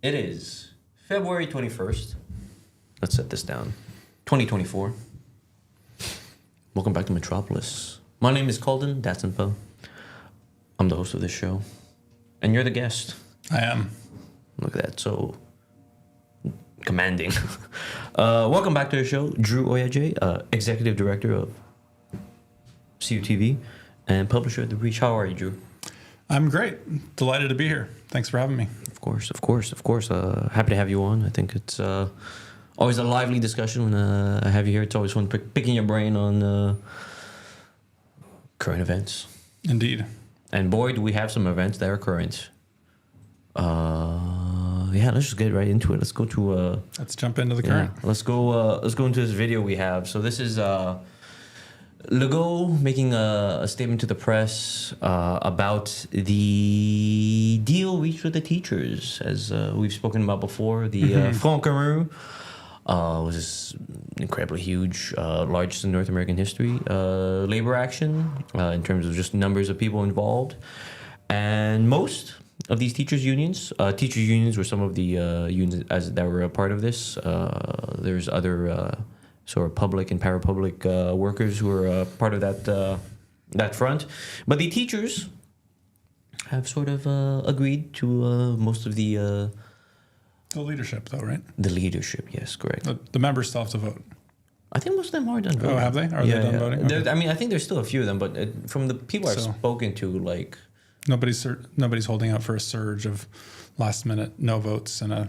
It is February 21st. Let's set this down. 2024. Welcome back to Metropolis. My name is Kalden, that's Info. I'm the host of this show. And you're the guest. I am. Look at that, so commanding. Welcome back to the show. Dru Oja Jay, Executive Director of CUTV and publisher of The Breach. How are you, Dru? I'm great. Delighted to be here. Thanks for having me. Of course. Happy to have you on. I think it's always a lively discussion when I have you here. It's always fun picking your brain on current events. Indeed. And boy, do we have some events that are current. Yeah, let's just get right into it. Let's go to Let's jump into the current. Let's go into this video we have. So this is Legault making a statement to the press about the deal reached with the teachers, as we've spoken about before. The Front Commun was this incredibly huge, largest in North American history, labor action in terms of just numbers of people involved. And most of these teachers' unions were some of the unions that were a part of this. There's other sort of public and parapublic workers who are part of that front. But the teachers have sort of agreed to most of the leadership, though, right? The leadership, yes, correct. The members still have to vote. I think most of them are done voting. Oh, have they? Are they done voting? Okay. I mean, I think there's still a few of them, but from the people I've spoken to, like... Nobody's holding out for a surge of last-minute no votes and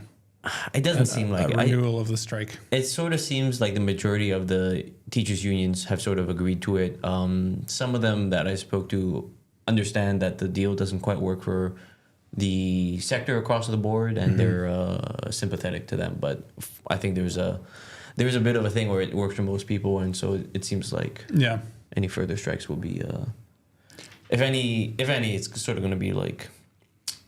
it doesn't seem like a renewal of the strike. It sort of seems like the majority of the teachers' unions have sort of agreed to it. Some of them that I spoke to understand that the deal doesn't quite work for the sector across the board, and they're sympathetic to them. But I think there's a bit of a thing where it works for most people, and so it seems like any further strikes will be, if any, it's sort of going to be like.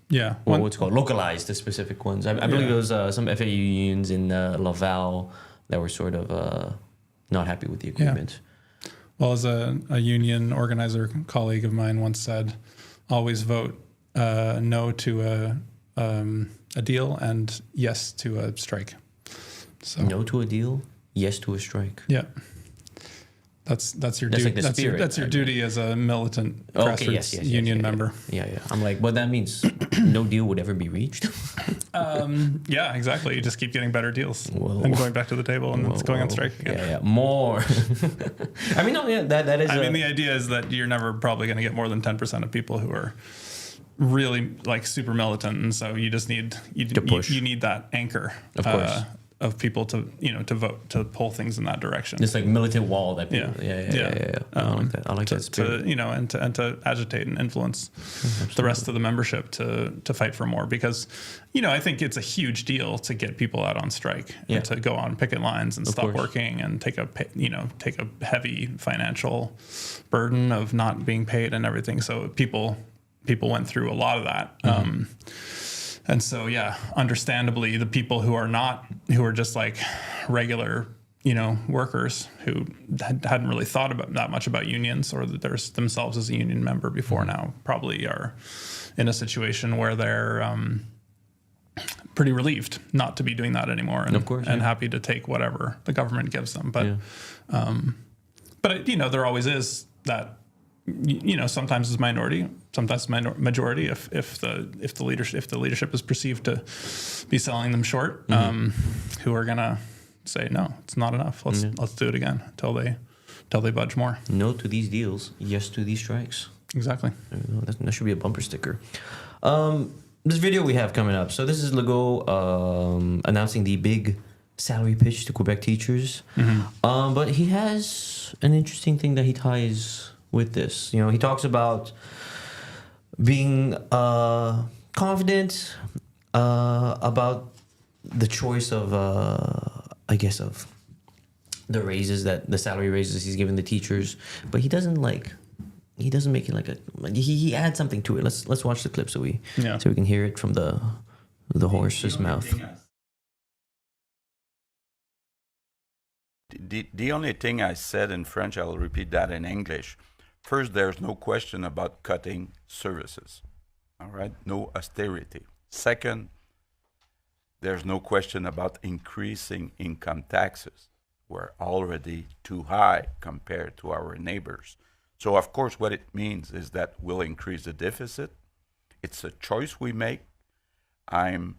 Yeah. What's called localized to specific ones. I believe there was some FAU unions in Laval that were sort of not happy with the agreement. Yeah. Well, as a union organizer colleague of mine once said, always vote no to a deal and yes to a strike. So no to a deal, yes to a strike. Yeah. That's your duty. Like that's your duty as a militant grassroots union member. Yeah. I'm like, well, that means no deal would ever be reached. Yeah, exactly. You just keep getting better deals and going back to the table and it's going on strike again. Yeah, more. I mean, no, yeah, that is. I mean, the idea is that you're never probably going to get more than 10% of people who are really like super militant, and so you just need you need that anchor. Of course. Of people to vote to pull things in that direction. It's like militant wall that people, yeah. I like that spirit. To agitate and influence the rest of the membership to fight for more, because I think it's a huge deal to get people out on strike and to go on picket lines and stop working and take a heavy financial burden of not being paid and everything. So people went through a lot of that. And so, understandably, the people who are just like regular, workers who hadn't really thought about that much about unions or that there's themselves as a union member before now probably are in a situation where they're pretty relieved not to be doing that anymore, and, happy to take whatever the government gives them. But there always is that. Sometimes it's minority, sometimes majority. If the leadership is perceived to be selling them short, who are gonna say no, it's not enough. Let's do it again until they budge more. No to these deals, yes to these strikes. Exactly. That should be a bumper sticker. This video we have coming up. So this is Legault announcing the big salary pitch to Quebec teachers, but he has an interesting thing that he ties with this. He talks about being confident about the choice of of the raises, that the salary raises he's given the teachers, but he doesn't make it like he adds something to it. Let's watch the clip so we can hear it from the horse's mouth. The only thing I said in French, I'll repeat that in English. First, there's no question about cutting services. All right? No austerity. Second, there's no question about increasing income taxes. We're already too high compared to our neighbors. So, of course, what it means is that we'll increase the deficit. It's a choice we make. I'm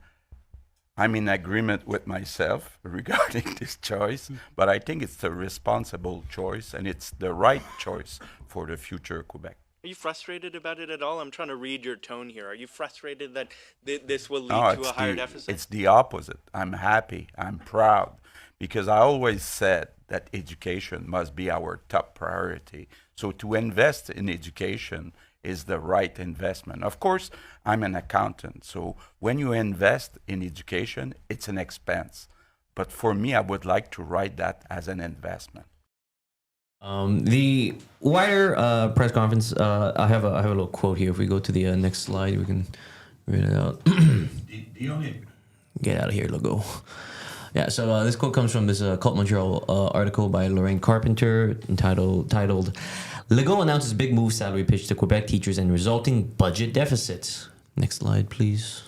in agreement with myself regarding this choice, but I think it's a responsible choice, and it's the right choice for the future of Quebec. Are you frustrated about it at all? I'm trying to read your tone here. Are you frustrated that this will lead to a higher deficit? It's the opposite. I'm happy. I'm proud, because I always said that education must be our top priority. So to invest in education is the right investment. Of course, I'm an accountant, so when you invest in education, it's an expense. But for me, I would like to write that as an investment. The wider press conference, I have a little quote here. If we go to the next slide, we can read it out. Get out of here, logo. Yeah, so this quote comes from this Cult Montreal article by Lorraine Carpenter titled Legault announces big move salary pitch to Quebec teachers and resulting budget deficits. Next slide, please.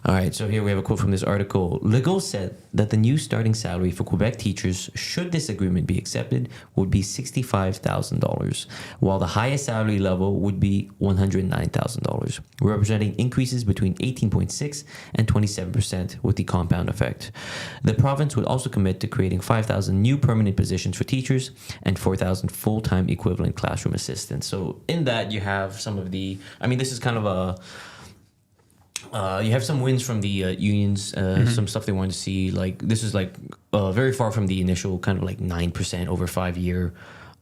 All right, so here we have a quote from this article. Legault said that the new starting salary for Quebec teachers, should this agreement be accepted, would be $65,000, while the highest salary level would be $109,000, representing increases between 18.6% and 27% with the compound effect. The province would also commit to creating 5,000 new permanent positions for teachers and 4,000 full-time equivalent classroom assistants. So in that, you have some of the, I mean, this is kind of a, you have some wins from the unions, some stuff they wanted to see. Like this is like very far from the initial kind of like 9% over 5-year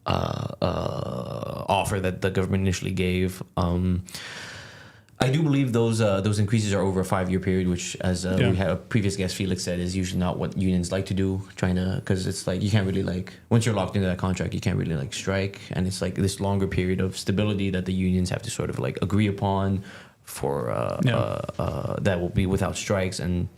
offer that the government initially gave. I do believe those increases are over a 5-year period, which, as we had a previous guest Felix said, is usually not what unions like to do. Trying to, because it's like you can't really like, once you're locked into that contract, you can't really like strike, and it's like this longer period of stability that the unions have to sort of like agree upon for that will be without strikes. And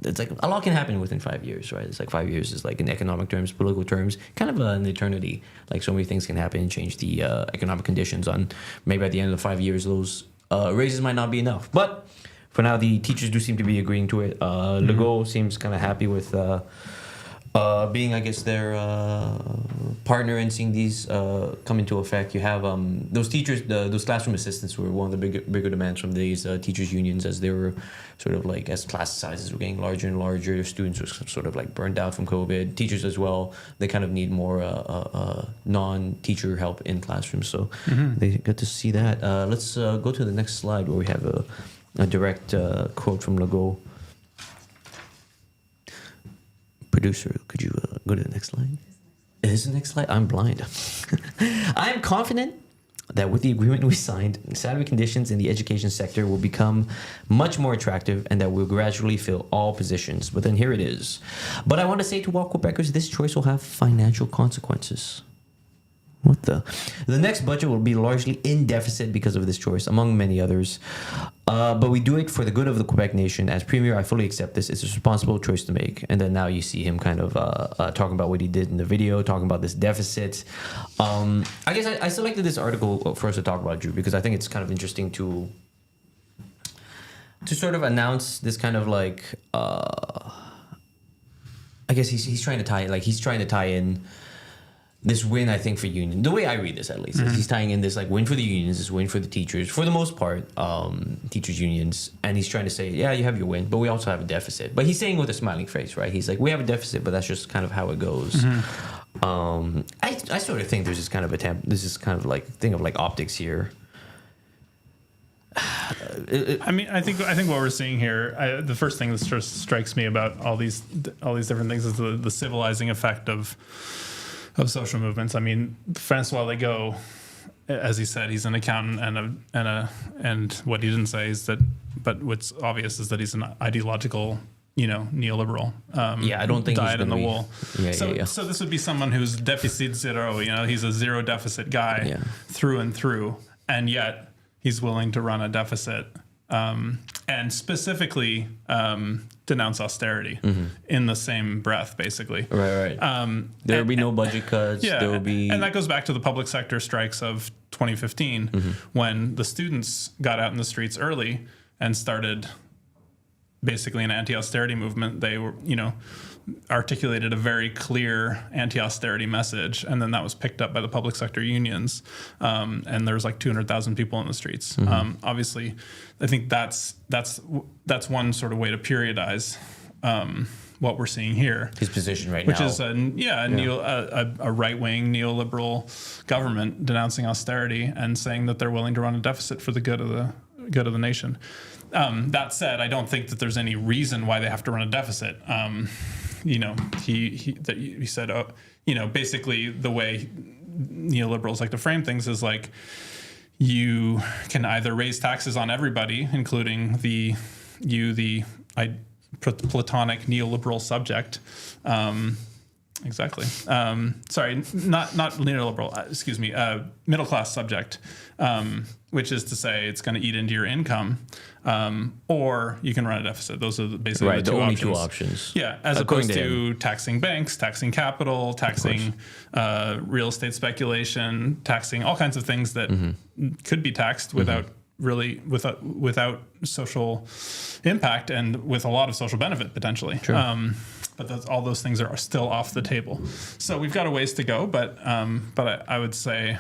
it's like a lot can happen within 5 years, right? It's like 5 years is like in economic terms, political terms, kind of an eternity. Like so many things can happen and change the economic conditions on maybe at the end of the 5 years, those raises might not be enough. But for now, the teachers do seem to be agreeing to it. Legault seems kind of happy with being, I guess, their partner and seeing these come into effect. You have those teachers, those classroom assistants were one of the bigger demands from these teachers' unions, as they were sort of like, as class sizes were getting larger and larger, students were sort of like burned out from COVID. Teachers as well, they kind of need more non-teacher help in classrooms. So they get to see that. Let's go to the next slide where we have a direct quote from Legault. Producer, could you go to the next slide? Is the next slide? I'm blind. I am confident that with the agreement we signed, salary conditions in the education sector will become much more attractive and that we'll gradually fill all positions. But then here it is. But I want to say to all Quebecers, this choice will have financial consequences. What the? The next budget will be largely in deficit because of this choice, among many others. But we do it for the good of the Quebec nation. As Premier, I fully accept this. It's a responsible choice to make. And then now you see him kind of talking about what he did in the video, talking about this deficit. I guess I selected this article for us to talk about, Dru, because I think it's kind of interesting to sort of announce this kind of like, I guess he's trying to tie in this win, I think, for union. The way I read this, at least, is he's tying in this like win for the unions, this win for the teachers, for the most part, teachers unions, and he's trying to say, yeah, you have your win, but we also have a deficit. But he's saying with a smiling face, right? He's like, we have a deficit, but that's just kind of how it goes. I sort of think there's this kind of this is kind of like thing of like optics here. I mean, I think what we're seeing here, the first thing that just strikes me about all these different things is the civilizing effect of social movements. I mean, Francois Legault, as he said, he's an accountant and what he didn't say is that, but what's obvious is that he's an ideological, neoliberal. I don't think dyed in the wool. So this would be someone who's deficit zero. He's a zero deficit guy through and through, and yet he's willing to run a deficit. And specifically denounce austerity in the same breath, basically. Right. There will be no budget cuts. Yeah, there will be, and that goes back to the public sector strikes of 2015, when the students got out in the streets early and started basically an anti-austerity movement. They were, articulated a very clear anti-austerity message, and then that was picked up by the public sector unions, and there was like 200,000 people in the streets. Obviously, I think that's one sort of way to periodize what we're seeing here. His position right which now. Which is a right-wing neoliberal government denouncing austerity and saying that they're willing to run a deficit for the good of the nation. That said, I don't think that there's any reason why they have to run a deficit. He said, basically the way neoliberals like to frame things is like, you can either raise taxes on everybody, including the platonic neoliberal subject. Exactly. Sorry, not neoliberal. Excuse me. Middle class subject, which is to say, it's going to eat into your income, or you can run a deficit. Those are basically the only two options. Yeah, as opposed to taxing banks, taxing capital, taxing real estate speculation, taxing all kinds of things that could be taxed without social impact and with a lot of social benefit potentially. Sure. But all those things are still off the table. So we've got a ways to go. But I would say,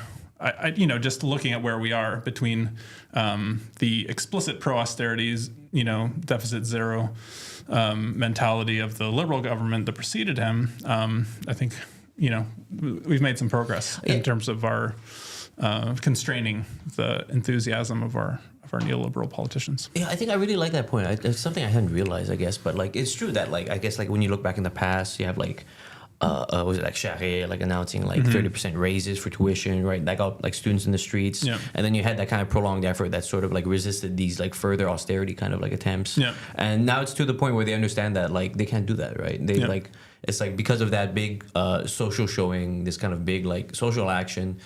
just looking at where we are between the explicit pro-austerities, deficit zero mentality of the Liberal government that preceded him, I think, we've made some progress in terms of our constraining the enthusiasm of our neoliberal politicians. Yeah, I think I really like that point. It's something I hadn't realized, I guess, but like it's true that like I guess like when you look back in the past, you have like was it like Charest like announcing like 30% raises for tuition, right? That got like students in the streets, and then you had that kind of prolonged effort that sort of like resisted these like further austerity kind of like attempts. And now it's to the point where they understand that like they can't do that, right? They like it's like because of that big social showing, this kind of big like social action.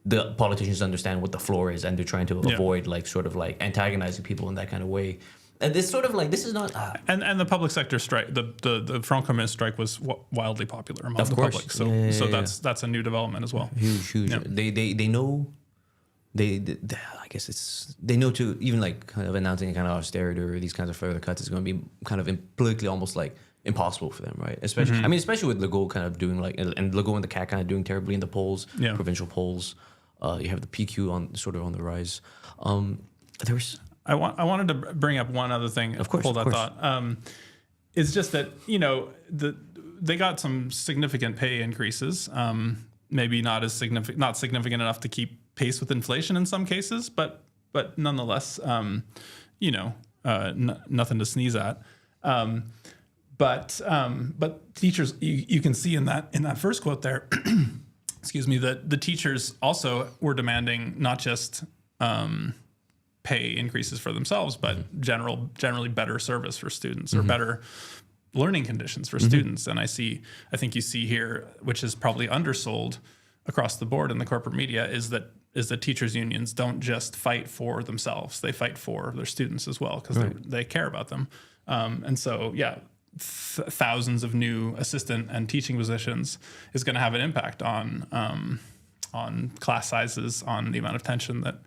The politicians understand what the floor is, and they're trying to avoid like sort of like antagonizing people in that kind of way. And this sort of like this is not. And the public sector strike, the Front Commun strike was wildly popular among the public. So that's a new development as well. Huge. Yeah. They know. They I guess they know to even like kind of announcing a kind of austerity or these kinds of further cuts is going to be kind of politically almost like impossible for them, right? Especially especially with Legault kind of doing like and Legault and the CAQ kind of doing terribly in the polls, provincial polls. You have the PQ on the rise. There was. I wanted to bring up one other thing. Of course, pull that thought. It's just that they got some significant pay increases. Maybe not significant enough to keep pace with inflation in some cases, but nonetheless, nothing to sneeze at. But teachers, you can see in that first quote there. Excuse me, that the teachers also were demanding not just pay increases for themselves, but generally better service for students or better learning conditions for students. And I think you see here, which is probably undersold across the board in the corporate media, is that teachers unions don't just fight for themselves; they fight for their students as well because they care about them. And so, thousands of new assistant and teaching positions is going to have an impact on class sizes, on the amount of attention that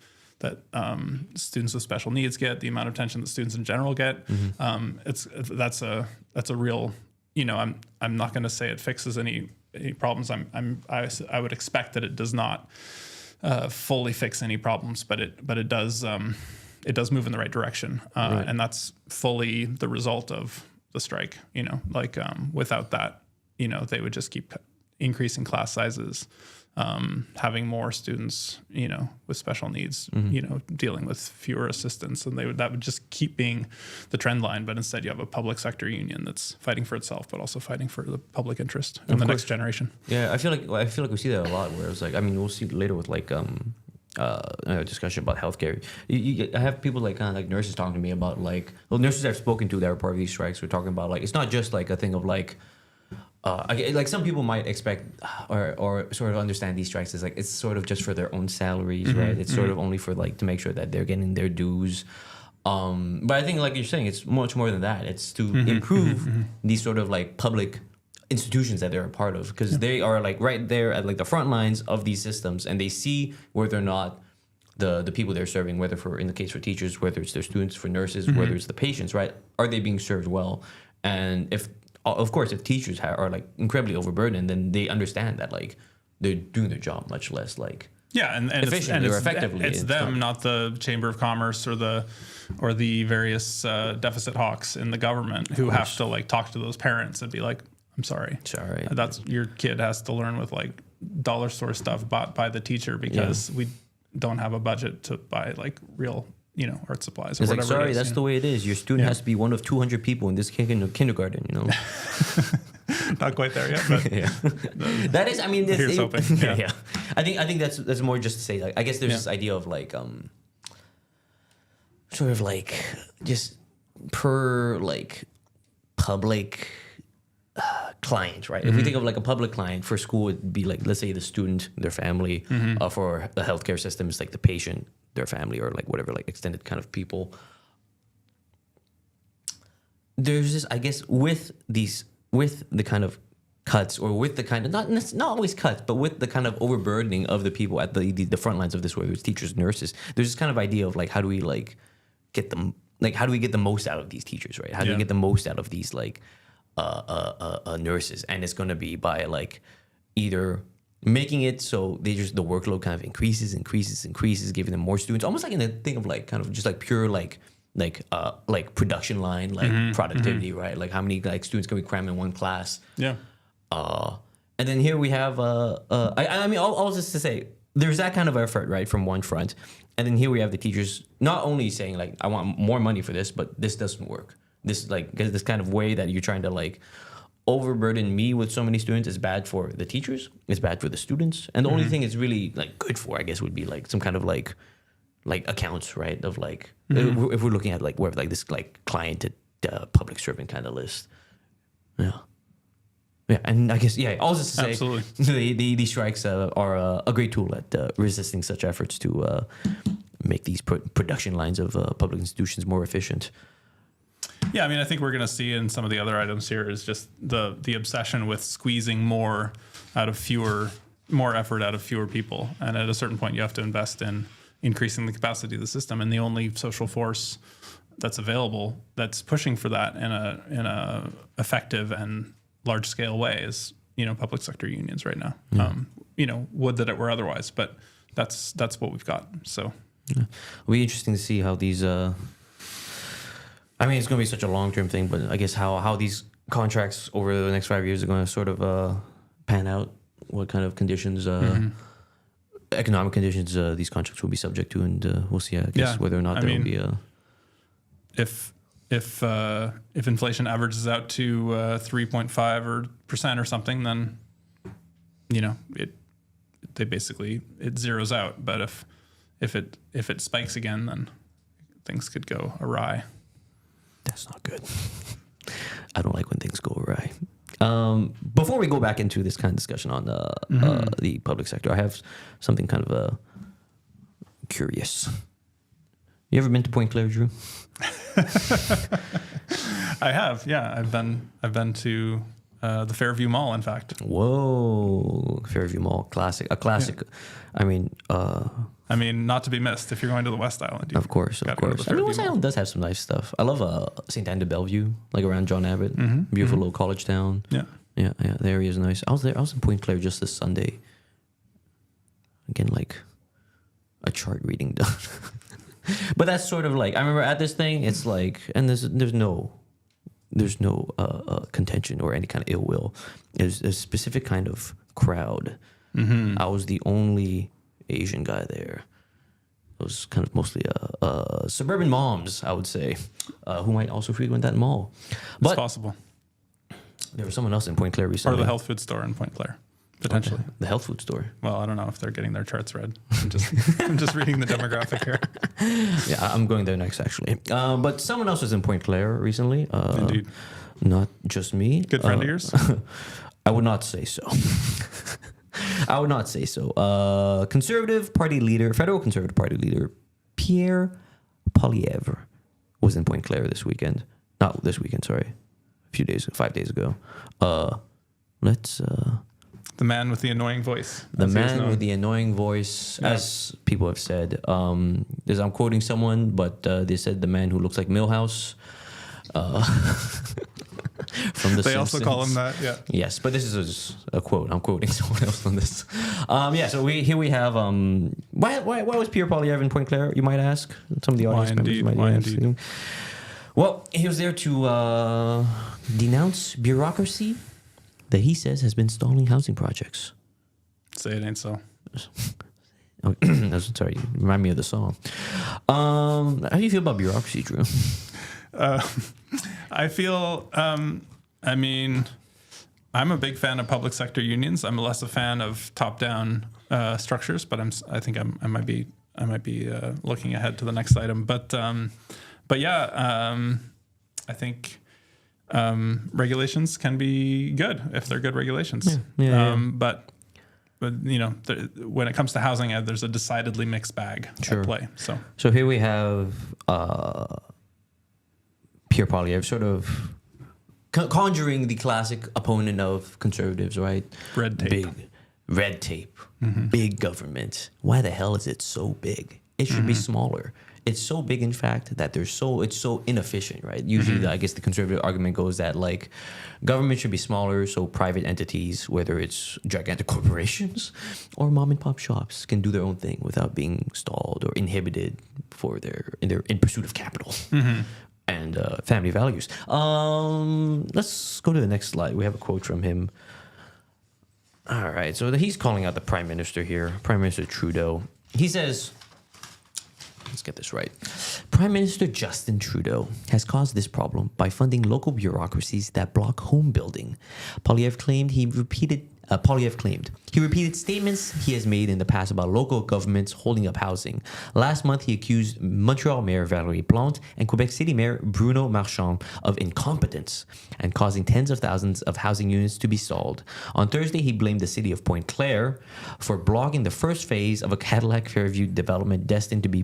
students with special needs get, the amount of attention that students in general get. That's a real. I'm not going to say it fixes any problems. I would expect that it does not fully fix any problems, but it does move in the right direction, and that's fully the result of the strike. Without that, they would just keep increasing class sizes, having more students, with special needs, dealing with fewer assistants, and that would just keep being the trend line. But instead, you have a public sector union that's fighting for itself, but also fighting for the public interest in the next generation. Yeah, I feel like we see that a lot. Where it's like, we'll see later with like a discussion about healthcare. I have people like kind of like nurses talking to me about like nurses I've spoken to that were part of these strikes. We're talking about like it's not just like a thing of like. Like some people might expect or sort of understand these strikes as like it's sort of just for their own salaries, right? It's sort of only for like to make sure that they're getting their dues. But I think like you're saying, it's much more than that. It's to improve these sort of like public institutions that they're a part of, because they are like right there at like the front lines of these systems, and they see whether or not the people they're serving, whether in the case for teachers, whether it's their students, for nurses, whether it's the patients, right? Are they being served well? And if teachers are like incredibly overburdened, then they understand that like they're doing their job much less like and efficiently or effectively. It's them, not the Chamber of Commerce or the various deficit hawks in the government who have to like talk to those parents and be like, I'm sorry, that's your kid has to learn with like dollar store stuff bought by the teacher because we don't have a budget to buy like real, art supplies. Or it's whatever like, sorry, it is, that's the way it is. Your student has to be one of 200 people in this kindergarten, Not quite there yet, but that is, I mean, here's hoping. Yeah. I think that's more just to say, like, I guess there's this idea of like, sort of like just per like public client, right? If we think of like a public client for school, it'd be like, let's say the student, their family. For the healthcare system, it's like the patient, their family, or like whatever, like extended kind of people. There's this, I guess, with the kind of cuts, or with the kind of not always cuts, but with the kind of overburdening of the people at the front lines of this, whether it's teachers, nurses. There's this kind of idea of like, how do we like get them, like how do we get the most out of these teachers, right? How do we get the most out of these like nurses? And it's going to be by like either making it so the workload kind of increases, giving them more students, almost like in the thing of like kind of just like pure like production line, like productivity, right? Like how many like students can we cram in one class? Yeah. And then here we have I mean all this to say, there's that kind of effort, right, from one front, and then here we have the teachers not only saying like, I want more money for this, but this doesn't work. This like this kind of way that you're trying to like overburden me with so many students is bad for the teachers, it's bad for the students, and the only thing it's really like good for, I guess, would be like some kind of like accounts, right, of like if we're looking at like where like this like client to public servant kind of list. Yeah, and I guess all this to say, absolutely, the strikes are a great tool at resisting such efforts to make these production lines of public institutions more efficient. Yeah, I mean, I think we're going to see in some of the other items here is just the obsession with squeezing more effort out of fewer people, and at a certain point, you have to invest in increasing the capacity of the system, and the only social force that's available that's pushing for that in a effective and large scale way is public sector unions right now. Would that it were otherwise, but that's what we've got. So it'll be interesting to see how these. I mean, it's going to be such a long-term thing, but I guess how these contracts over the next 5 years are going to sort of pan out, what kind of conditions, economic conditions these contracts will be subject to, and we'll see, I guess, whether or not there will be a... If inflation averages out to 3.5% or something, then, it zeroes out. But if it spikes again, then things could go awry. That's not good. I don't like when things go awry. Before we go back into this kind of discussion on the public sector, I have something kind of curious. You ever been to Point Claire, Dru? I have, yeah. I've been to the Fairview Mall, in fact. Whoa, Fairview Mall, classic, a classic. Yeah. I mean, not to be missed if you're going to the West Island. Of course. I mean, West Island does have some nice stuff. I love St. Anne de Bellevue, like around John Abbott. Beautiful little college town. Yeah. The area is nice. I was in Point Claire just this Sunday. Again, like a chart reading done. But that's sort of like, I remember at this thing, it's like, and there's no contention or any kind of ill will. There's a specific kind of crowd. I was the only Asian guy there. It was kind of mostly suburban moms, I would say, who might also frequent that mall. But it's possible. There was someone else in Point Claire recently. Or the health food store in Point Claire, potentially. Okay. The health food store. Well, I don't know if they're getting their charts read. I'm just reading the demographic here. Yeah, I'm going there next, actually. But someone else was in Point Claire recently. Indeed. Not just me. Good friend of yours? I would not say so. I would not say so. Federal Conservative Party leader, Pierre Poilievre was in Point Claire this weekend. Not this weekend, sorry. 5 days ago. Let's The man with the annoying voice. The man with the annoying voice, as people have said. I'm quoting someone, but they said the man who looks like Milhouse. From the They Simpsons. also call him that, yeah. Yes, but this is a quote. I'm quoting someone else on this. So we have. Why was Pierre Poilievre in Pointe-Claire? You might ask. Some of the audience members might ask. Indeed? Well, he was there to denounce bureaucracy that he says has been stalling housing projects. Say it ain't so. Oh, sorry, remind me of the song. How do you feel about bureaucracy, Dru? I feel, I'm a big fan of public sector unions. I'm less a fan of top-down structures, but I think I might be looking ahead to the next item. But yeah, I think regulations can be good if they're good regulations. But when it comes to housing, there's a decidedly mixed bag at play. So here we have Pierre Poilievre sort of conjuring the classic opponent of conservatives, right? Red tape. Big red tape, big government. Why the hell is it so big? It should be smaller. It's so big, in fact, that it's so inefficient, right? Usually, I guess the conservative argument goes that like government should be smaller, so private entities, whether it's gigantic corporations or mom and pop shops, can do their own thing without being stalled or inhibited in pursuit of capital. And family values. Let's go to the next slide. We have a quote from him. All right, so he's calling out the Prime Minister here, Prime Minister Trudeau. He says, let's get this right. Prime Minister Justin Trudeau has caused this problem by funding local bureaucracies that block home building. Poilievre claimed he repeated statements he has made in the past about local governments holding up housing. Last month, he accused Montreal Mayor Valérie Plante and Quebec City Mayor Bruno Marchand of incompetence and causing tens of thousands of housing units to be stalled. On Thursday, he blamed the city of Pointe-Claire for blocking the first phase of a Cadillac Fairview development destined to be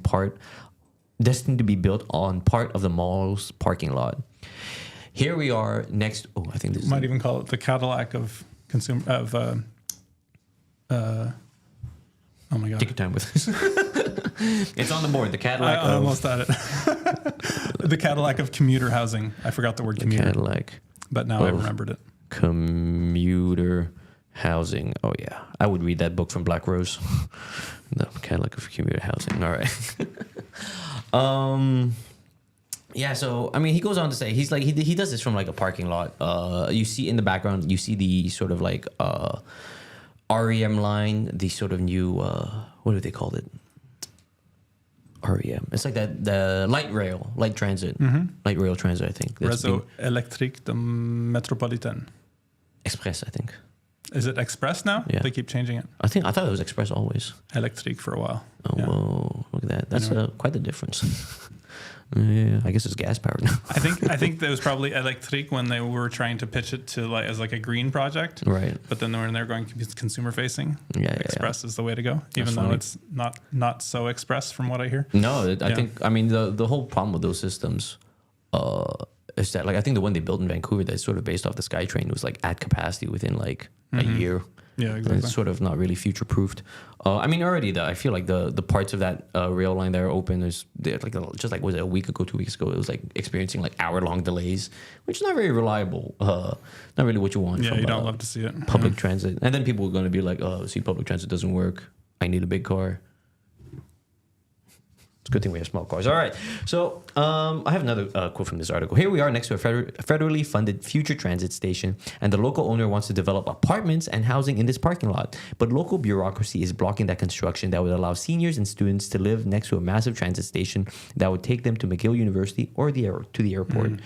built on part of the mall's parking lot. Here we are next. Oh, I think this might even call it the Cadillac of consumer of. Oh my God! Take your time with this. It's on the board. The Cadillac. I almost had it. The Cadillac of commuter housing. I forgot the word commuter. Cadillac. But now I remembered it. Commuter housing. Oh yeah, I would read that book from Black Rose. The Cadillac of commuter housing. All right. Yeah, so I mean, he goes on to say he's like he does this from like a parking lot. You see in the background, you see the sort of like REM line, the sort of new what do they call it? REM. It's like the light transit, light rail transit. I think. Réseau électrique de Metropolitan. Express, I think. Is it Express now? Yeah. They keep changing it. I thought it was Express always. Electrique for a while. Oh, yeah. Whoa, look at that. That's quite the difference. Yeah, I guess it's gas powered now. I think there was probably Electrique when they were trying to pitch it to like as like a green project. Right. But then when they're going consumer facing, Express is the way to go. That's even funny. though it's not so Express from what I hear. No, I think the whole problem with those systems is that like I think the one they built in Vancouver that's sort of based off the SkyTrain was like at capacity within like a year. Yeah, exactly. And it's sort of not really future proofed. I mean, already I feel like the parts of that rail line that are open is like just like was it a week ago, 2 weeks ago? It was like experiencing like hour-long delays, which is not very reliable. Not really what you want. Yeah, from, you don't love to see it. Public transit, and then people are going to be like, "Oh, see, public transit doesn't work. I need a big car." It's a good thing we have small cars. All right. So I have another quote from this article. Here we are next to a federally funded future transit station, and the local owner wants to develop apartments and housing in this parking lot. But local bureaucracy is blocking that construction that would allow seniors and students to live next to a massive transit station that would take them to McGill University or to the airport.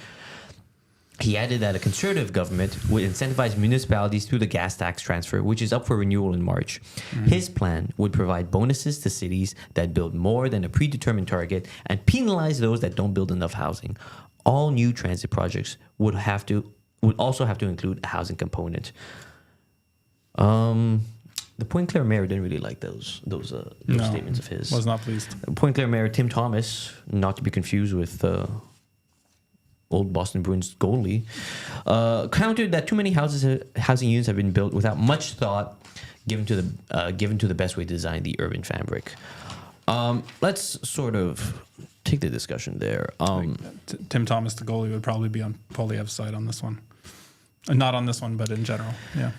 He added that a conservative government would incentivize municipalities through the gas tax transfer, which is up for renewal in March. His plan would provide bonuses to cities that build more than a predetermined target and penalize those that don't build enough housing. All new transit projects would also have to include a housing component. The Pointe-Claire mayor didn't really like those statements of his. Was not pleased. Pointe-Claire mayor Tim Thomas, not to be confused with old Boston Bruins goalie, countered that too many housing units have been built without much thought given to the best way to design the urban fabric. Let's sort of take the discussion there. Tim Thomas, the goalie, would probably be on Poilievre's side on this one. Not on this one, but in general. Yeah.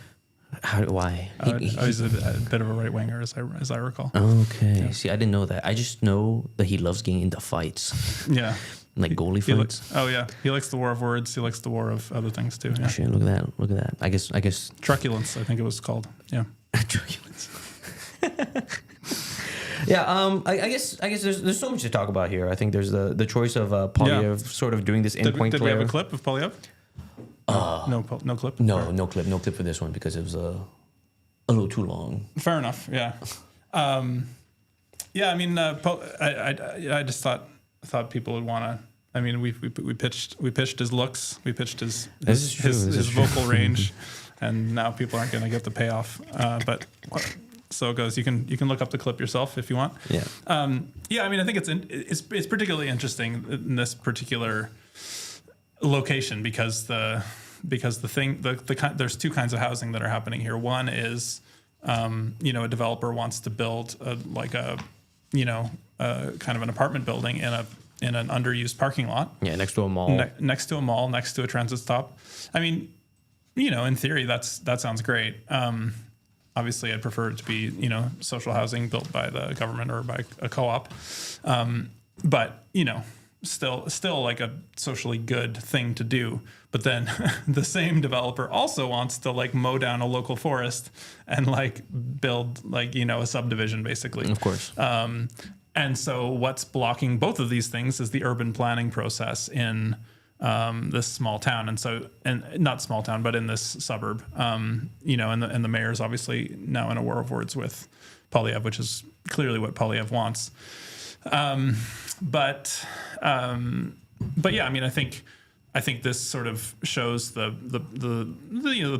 Why? He's a bit of a right winger, as I recall. Okay. Yeah. See, I didn't know that. I just know that he loves getting into fights. Yeah. Like goalie fights. Oh yeah, he likes the war of words. He likes the war of other things too. Yeah. Shit, look at that. I guess. Truculence, I think it was called. Yeah. Truculence. Yeah. I guess there's so much to talk about here. I think there's the choice of Poilievre sort of doing this in-point Did player. we have a clip of Poilievre? No clip. No clip for this one because it was a little too long. Fair enough. Yeah. Yeah. I mean, I just thought people would want to. I mean, we pitched his looks, we pitched his vocal range, and now people aren't going to get the payoff. But so it goes. You can look up the clip yourself if you want. Yeah. Yeah. I mean, I think it's particularly interesting in this particular location because there's two kinds of housing that are happening here. One is, a developer wants to build kind of an apartment building in an underused parking lot. Yeah, next to a mall. Next to a mall, next to a transit stop. I mean, in theory, that sounds great. Obviously, I'd prefer it to be, social housing built by the government or by a co-op. But, still like a socially good thing to do. But then the same developer also wants to like mow down a local forest and like build like, a subdivision basically. Of course. And so what's blocking both of these things is the urban planning process in this small town. And not small town, but in this suburb, and the mayor's obviously now in a war of words with Poilievre, which is clearly what Poilievre wants. But yeah, I mean, I think this sort of shows the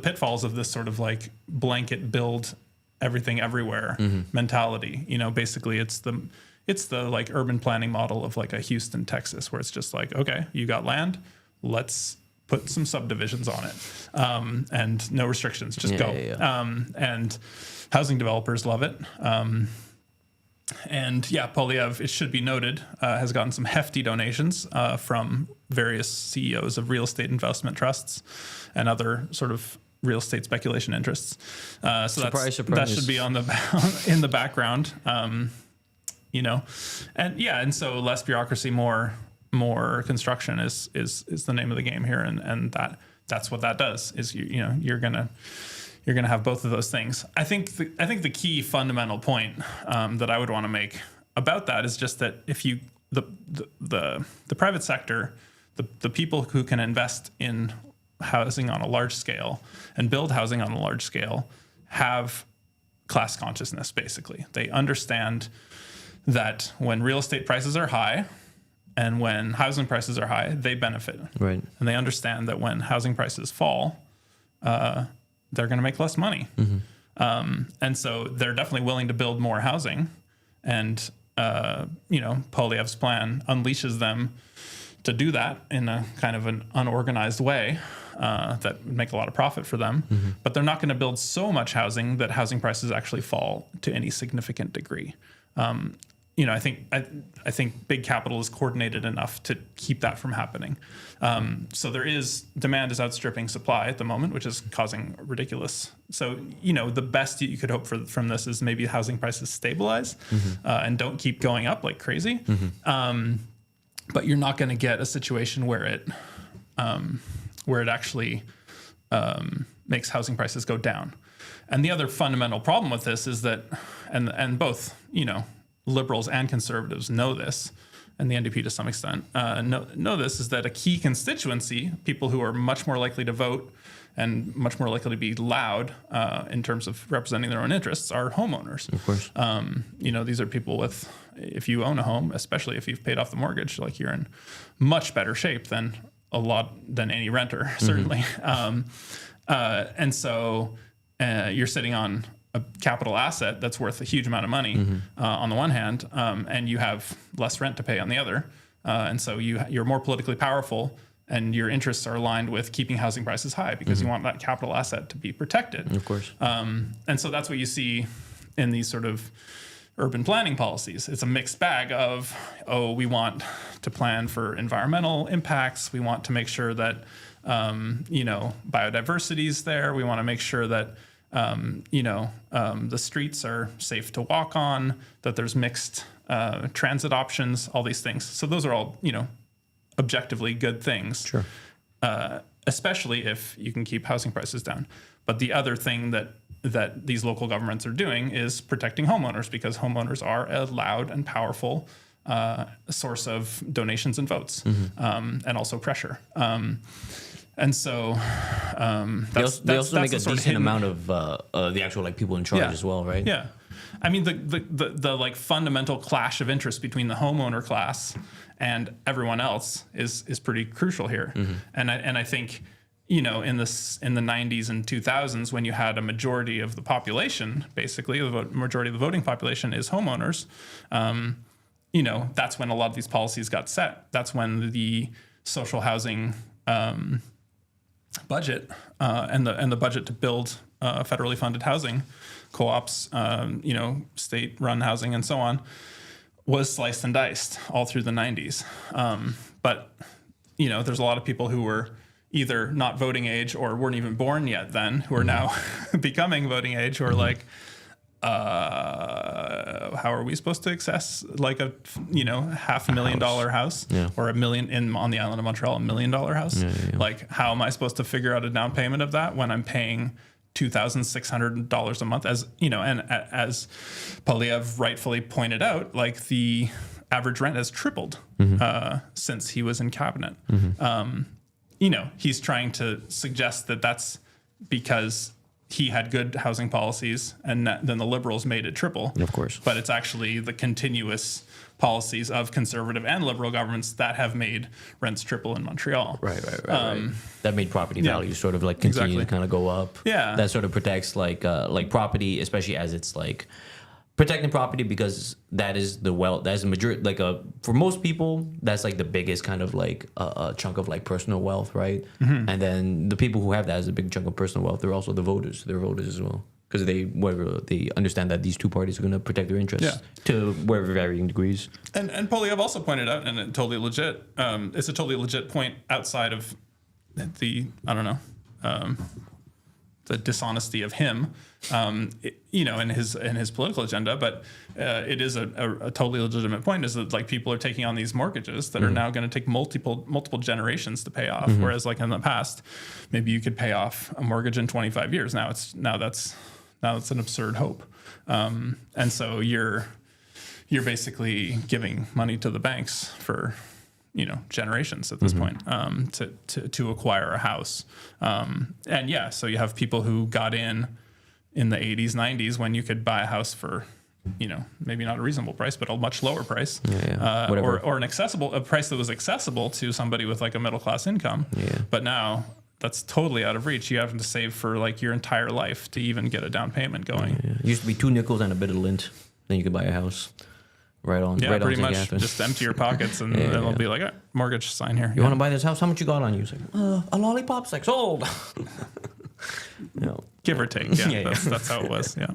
pitfalls of this sort of like blanket build everything everywhere mentality. Basically it's the like urban planning model of like a Houston, Texas, where it's just like, okay, you got land, let's put some subdivisions on it, and no restrictions, just go. Yeah. And housing developers love it. And yeah, Poilievre, it should be noted, has gotten some hefty donations from various CEOs of real estate investment trusts and other sort of real estate speculation interests. So surprise. That should be in the background, and so less bureaucracy, more construction is the name of the game here, and that's what that does. Is you're gonna have both of those things. I think the key fundamental point that I would want to make about that is just that if the private sector, the people who can invest in housing on a large scale and build housing on a large scale have class consciousness. Basically, they understand that when real estate prices are high and when housing prices are high, they benefit. Right. And they understand that when housing prices fall, they're going to make less money. And so they're definitely willing to build more housing. And, Poilievre's plan unleashes them to do that in a kind of an unorganized way that would make a lot of profit for them. But they're not going to build so much housing that housing prices actually fall to any significant degree. I think big capital is coordinated enough to keep that from happening. So demand is outstripping supply at the moment, which is causing ridiculous. So, the best you could hope from this is maybe housing prices stabilize and don't keep going up like crazy. But you're not going to get a situation where it actually makes housing prices go down. And the other fundamental problem with this is that, and both, liberals and conservatives know this, and the NDP to some extent know this, is that a key constituency, people who are much more likely to vote and much more likely to be loud in terms of representing their own interests, are homeowners. Of course. These are people with, if you own a home, especially if you've paid off the mortgage, like you're in much better shape than any renter, certainly. And so you're sitting on a capital asset that's worth a huge amount of money on the one hand, and you have less rent to pay on the other. And so you're more politically powerful and your interests are aligned with keeping housing prices high because you want that capital asset to be protected. Of course. And so that's what you see in these sort of urban planning policies. It's a mixed bag of, we want to plan for environmental impacts. We want to make sure that, biodiversity is there. We want to make sure that, the streets are safe to walk on, that there's mixed transit options, all these things. So those are all, objectively good things. Sure. Especially if you can keep housing prices down. But the other thing that these local governments are doing is protecting homeowners, because homeowners are a loud and powerful source of donations and votes, and also pressure. And so they also make a decent amount of the actual like people in charge as well, right? Yeah. I mean, the like fundamental clash of interest between the homeowner class and everyone else is pretty crucial here. And I think, in the 90s and 2000s, when you had a majority of the population, basically the majority of the voting population is homeowners, that's when a lot of these policies got set. That's when the social housing budget and the budget to build federally funded housing, co-ops, state-run housing, and so on, was sliced and diced all through the 90s. But there's a lot of people who were either not voting age or weren't even born yet then, who are now becoming voting age, who are like, how are we supposed to access like a $500,000 house or $1 million on the island of Montreal, $1 million house? Like, how am I supposed to figure out a down payment of that when I'm paying $2,600 a month? As and as Poilievre rightfully pointed out, like the average rent has tripled since he was in cabinet. He's trying to suggest that that's because he had good housing policies, and then the Liberals made it triple. Of course. But it's actually the continuous policies of Conservative and Liberal governments that have made rents triple in Montreal. Right. That made property values sort of like continue to kind of go up. Yeah. That sort of protects like property, especially as it's like protecting property, because that is the wealth. That is the majority. Like for most people, that's like the biggest kind of like a chunk of like personal wealth, right? And then the people who have that as a big chunk of personal wealth, they're also the voters. They're voters as well, because they understand that these two parties are going to protect their interests to whatever varying degrees. And Poilievre also pointed out, and it's a totally legit point outside of the the dishonesty of him, in his political agenda, but it is a totally legitimate point, is that like people are taking on these mortgages that are now going to take multiple generations to pay off, whereas like in the past, maybe you could pay off a mortgage in 25 years. Now it's an absurd hope, and so you're basically giving money to the banks for generations at this point to acquire a house. So you have people who got in the 80s, 90s, when you could buy a house for, maybe not a reasonable price, but a much lower price, or a price that was accessible to somebody with like a middle class income. But now that's totally out of reach. You have to save for like your entire life to even get a down payment going. It used to be 2 nickels and a bit of lint, then you could buy a house. Right on. Yeah, pretty much. Just empty your pockets, and it'll be like, mortgage, sign here. You want to buy this house? How much you got on you? It's like, a lollipop's like sold. Give or take. That's how it was. Yeah,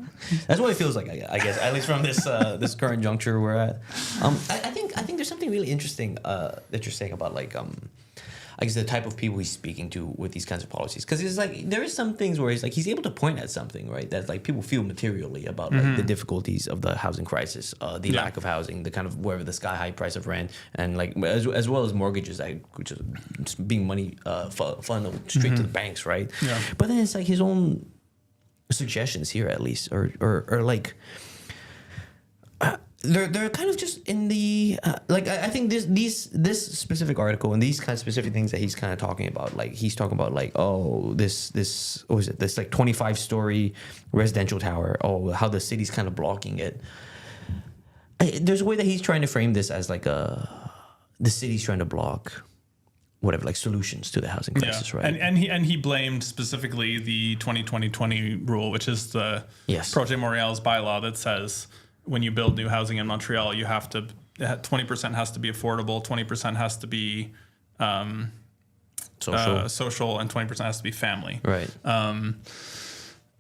that's what it feels like. I guess, at least from this current juncture we're at. I think there's something really interesting that you're saying about like I guess the type of people he's speaking to with these kinds of policies, because it's like there is some things where he's able to point at something, right, that like people feel materially about like the difficulties of the housing crisis, the lack of housing, the kind of wherever the sky high price of rent, and like as well as mortgages, which is being money funneled straight to the banks, right? Yeah. But then it's like his own suggestions here, at least, or like. They're kind of just in the I think this specific article and these kind of specific things that he's kind of talking about, like he's talking about like, this what was it, this like 25-story residential tower, how the city's kind of blocking it. There's a way that he's trying to frame this as like the city's trying to block whatever, like solutions to the housing crisis, right? And he blamed specifically the 2020 rule, which is the Projet Montreal's bylaw that says, when you build new housing in Montreal, you have to 20% has to be affordable, 20% has to be social, and 20% has to be family. Right.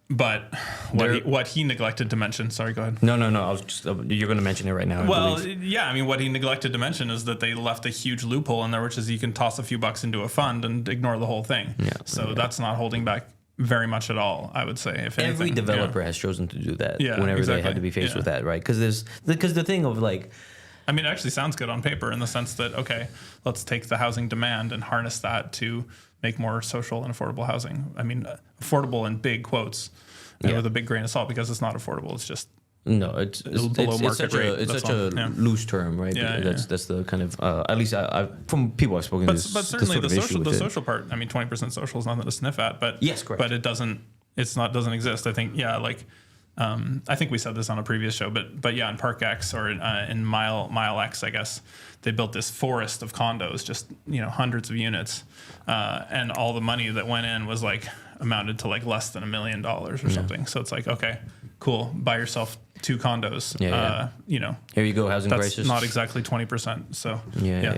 But what he neglected to mention, sorry, go ahead. No. I was just, you're going to mention it right now. Well, yeah, I mean, what he neglected to mention is that they left a huge loophole in there, which is you can toss a few bucks into a fund and ignore the whole thing. Yeah, so that's not holding back very much at all, I would say. If every anything, developer has chosen to do that whenever exactly. they had to be faced with that, right? Because the thing of like, I mean, it actually sounds good on paper in the sense that, okay, let's take the housing demand and harness that to make more social and affordable housing. I mean, affordable in big quotes with a big grain of salt, because it's not affordable. It's just it's below market rate. It's such a loose term, right? That's the kind of at least I from people I've spoken to. But certainly the social part. I mean, 20% social is nothing to sniff at. But yes, correct. But it doesn't exist. I think I think we said this on a previous show, but yeah, in Park X or in Mile X, I guess they built this forest of condos, just hundreds of units, and all the money that went in was amounted to less than $1 million or something. So it's okay, cool, buy yourself 2 condos. Here you go, housing that's crisis. Not exactly 20%. So yeah.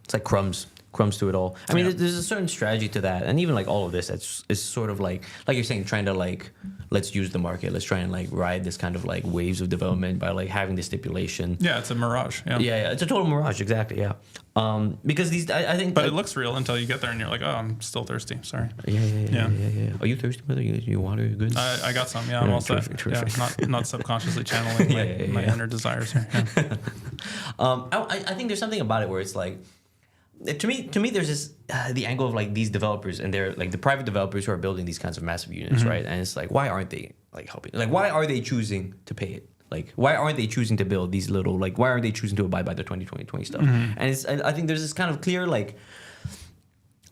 It's like crumbs to it all. I mean, there's a certain strategy to that, and even all of this, is sort of like you're saying, trying to let's use the market, let's try and ride this kind of waves of development by having this stipulation. Yeah, it's a mirage. Yeah, it's a total mirage, exactly. Yeah, because these, I think, but it looks real until you get there and you're like, oh, I'm still thirsty. Sorry. Yeah. Are you thirsty, brother? You water good? I got some. Yeah, I'm all set. Terrific. Yeah, not subconsciously channeling my inner desires here. Yeah. I think there's something about it where it's to me, there's this the angle of these developers, and they're the private developers who are building these kinds of massive units, right? And it's why aren't they helping? Why are they choosing to pay it? Why aren't they choosing to build these little why aren't they choosing to abide by the 2020 stuff? And I think there's this kind of clear a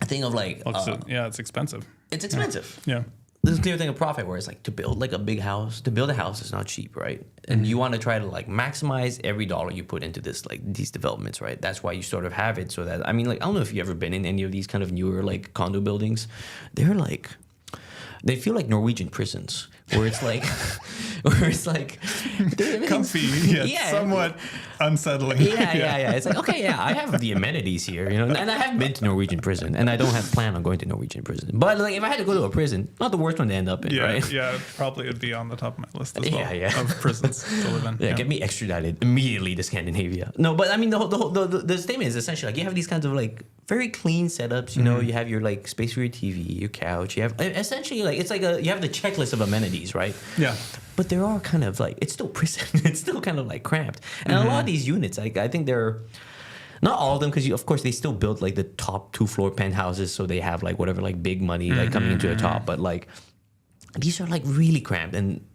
thing of it's expensive. It's expensive. Yeah. There's a clear thing of profit where it's to build a big house. To build a house is not cheap, right? And you want to try to maximize every dollar you put into this these developments, right? That's why you sort of have it so that I don't know if you've ever been in any of these kind of newer condo buildings. They're they feel like Norwegian prisons, where it's comfy, somewhat unsettling. Yeah. It's I have the amenities here, and I have been to Norwegian prison, and I don't have plan on going to Norwegian prison. But if I had to go to a prison, not the worst one to end up in, right? Yeah, probably would be on the top of my list as well. Of prisons to live in. Yeah, get me extradited immediately to Scandinavia. No, but I mean the statement is essentially you have these kinds of very clean setups. You have your space for your TV, your couch. You have essentially it's you have the checklist of amenities, right? Yeah. But there are kind of it's still prison. It's still kind of cramped. And a lot of these units, I think they're not all of them, because of course they still built the top 2-floor penthouses, so they have whatever big money coming into the top. But these are really cramped, and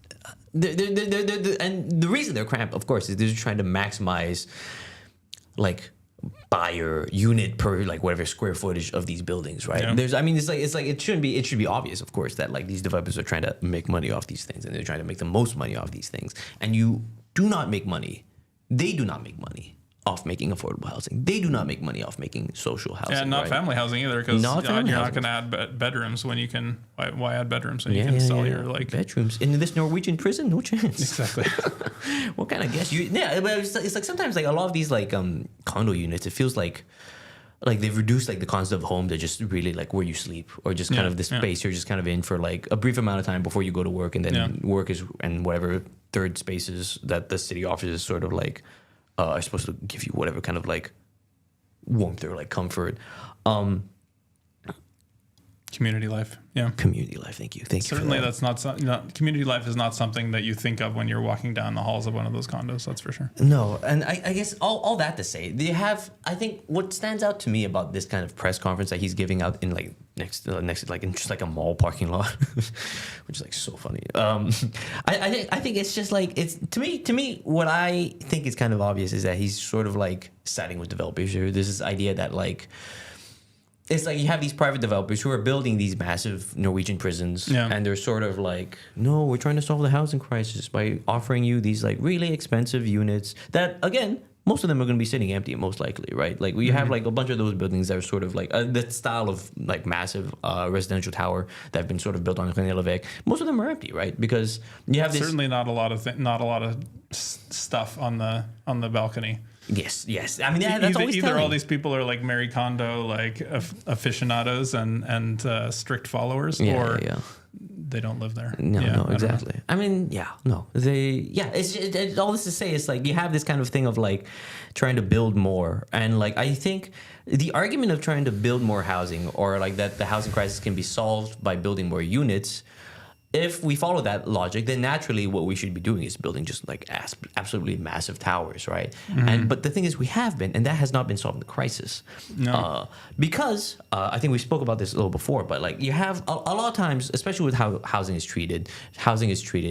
and the reason they're cramped, of course, is they're trying to maximize buyer unit per whatever square footage of these buildings, right? Yeah. There's it should be obvious, of course, that these developers are trying to make money off these things, and they're trying to make the most money off these things. And you do not make money. They do not make money off making affordable housing. They do not make money off making social housing. Yeah, not family housing either, because you're not going to add bedrooms when you can. Why add bedrooms when you can sell your bedrooms in this Norwegian prison? No chance. Exactly. What kind of guess you? Yeah, but it's sometimes a lot of these condo units. It feels like they've reduced the concept of home to just really where you sleep, or just kind of the space you're just kind of in for a brief amount of time before you go to work, and then work is and whatever third spaces that the city offers is sort of are supposed to give you whatever kind of warmth or comfort. Community life. Yeah. Community life. Thank you. Certainly that's not community life is not something that you think of when you're walking down the halls of one of those condos. That's for sure. No. And I guess all that to say, I think what stands out to me about this kind of press conference that he's giving out in next in just a mall parking lot, which is so funny. I think it's just it's to me what I think is kind of obvious is that he's sort of siding with developers here. There's this idea that it's you have these private developers who are building these massive Norwegian prisons, and they're sort of no, we're trying to solve the housing crisis by offering you these really expensive units that, again, most of them are going to be sitting empty, most likely, right? We have a bunch of those buildings that are sort of that style of massive residential tower that have been sort of built on René-Lévesque. Most of them are empty, right? Because you have this certainly not a lot of stuff on the balcony. Yes. I mean, that's always either telling. all these people are like Marie Kondo, like aficionados and strict followers, or they don't live there. No, exactly. I mean, it's all this to say is like you have this kind of thing of like trying to build more, and like I think the argument of trying to build more housing, or like that the housing crisis can be solved by building more units. If we follow that logic, then naturally what we should be doing is building just like absolutely massive towers, right? But the thing is, we have been, and that has not been solving the crisis. No. Because I think we spoke about this a little before, but like you have a lot of times, especially with how housing is treated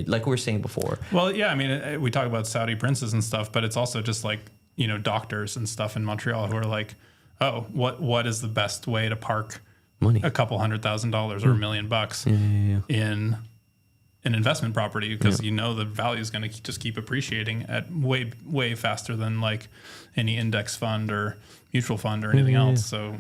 like we were saying before. Well, yeah, I mean, we talk about Saudi princes and stuff, but it's also just like, doctors and stuff in Montreal who are like, oh, what is the best way to park money, a couple $100,000 or $1 million in an investment property, because the value is going to just keep appreciating at way faster than like any index fund or mutual fund or anything else. So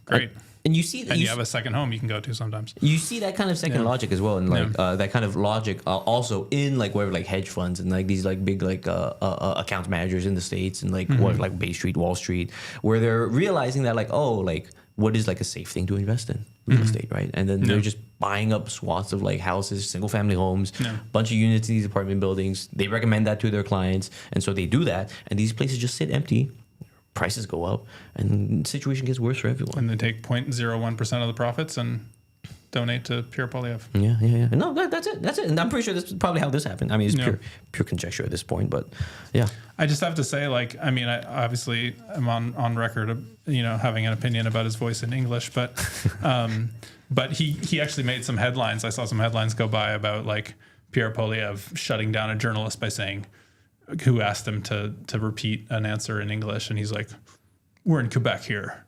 great. And you see, and you have a second home you can go to sometimes. You see that kind of second logic as well, and like that kind of logic also in like whatever, like hedge funds and like these like big like account managers in the States and like what like Bay Street, Wall Street, where they're realizing that like, oh, like what is like a safe thing to invest in? Real estate, right? And then they're just buying up swaths of like houses, single family homes, bunch of units in these apartment buildings. They recommend that to their clients, and so they do that, and these places just sit empty. Prices go up, and the situation gets worse for everyone. And they take 0.01% of the profits and donate to Pierre Poilievre. Yeah. No, that's it. And I'm pretty sure that's probably how this happened. I mean, it's pure conjecture at this point, but yeah. I just have to say, like, I mean, I obviously am on record of, having an opinion about his voice in English, but he actually made some headlines. I saw some headlines go by about like Pierre Poilievre shutting down a journalist by saying, who asked him to repeat an answer in English, and he's like, "We're in Quebec here.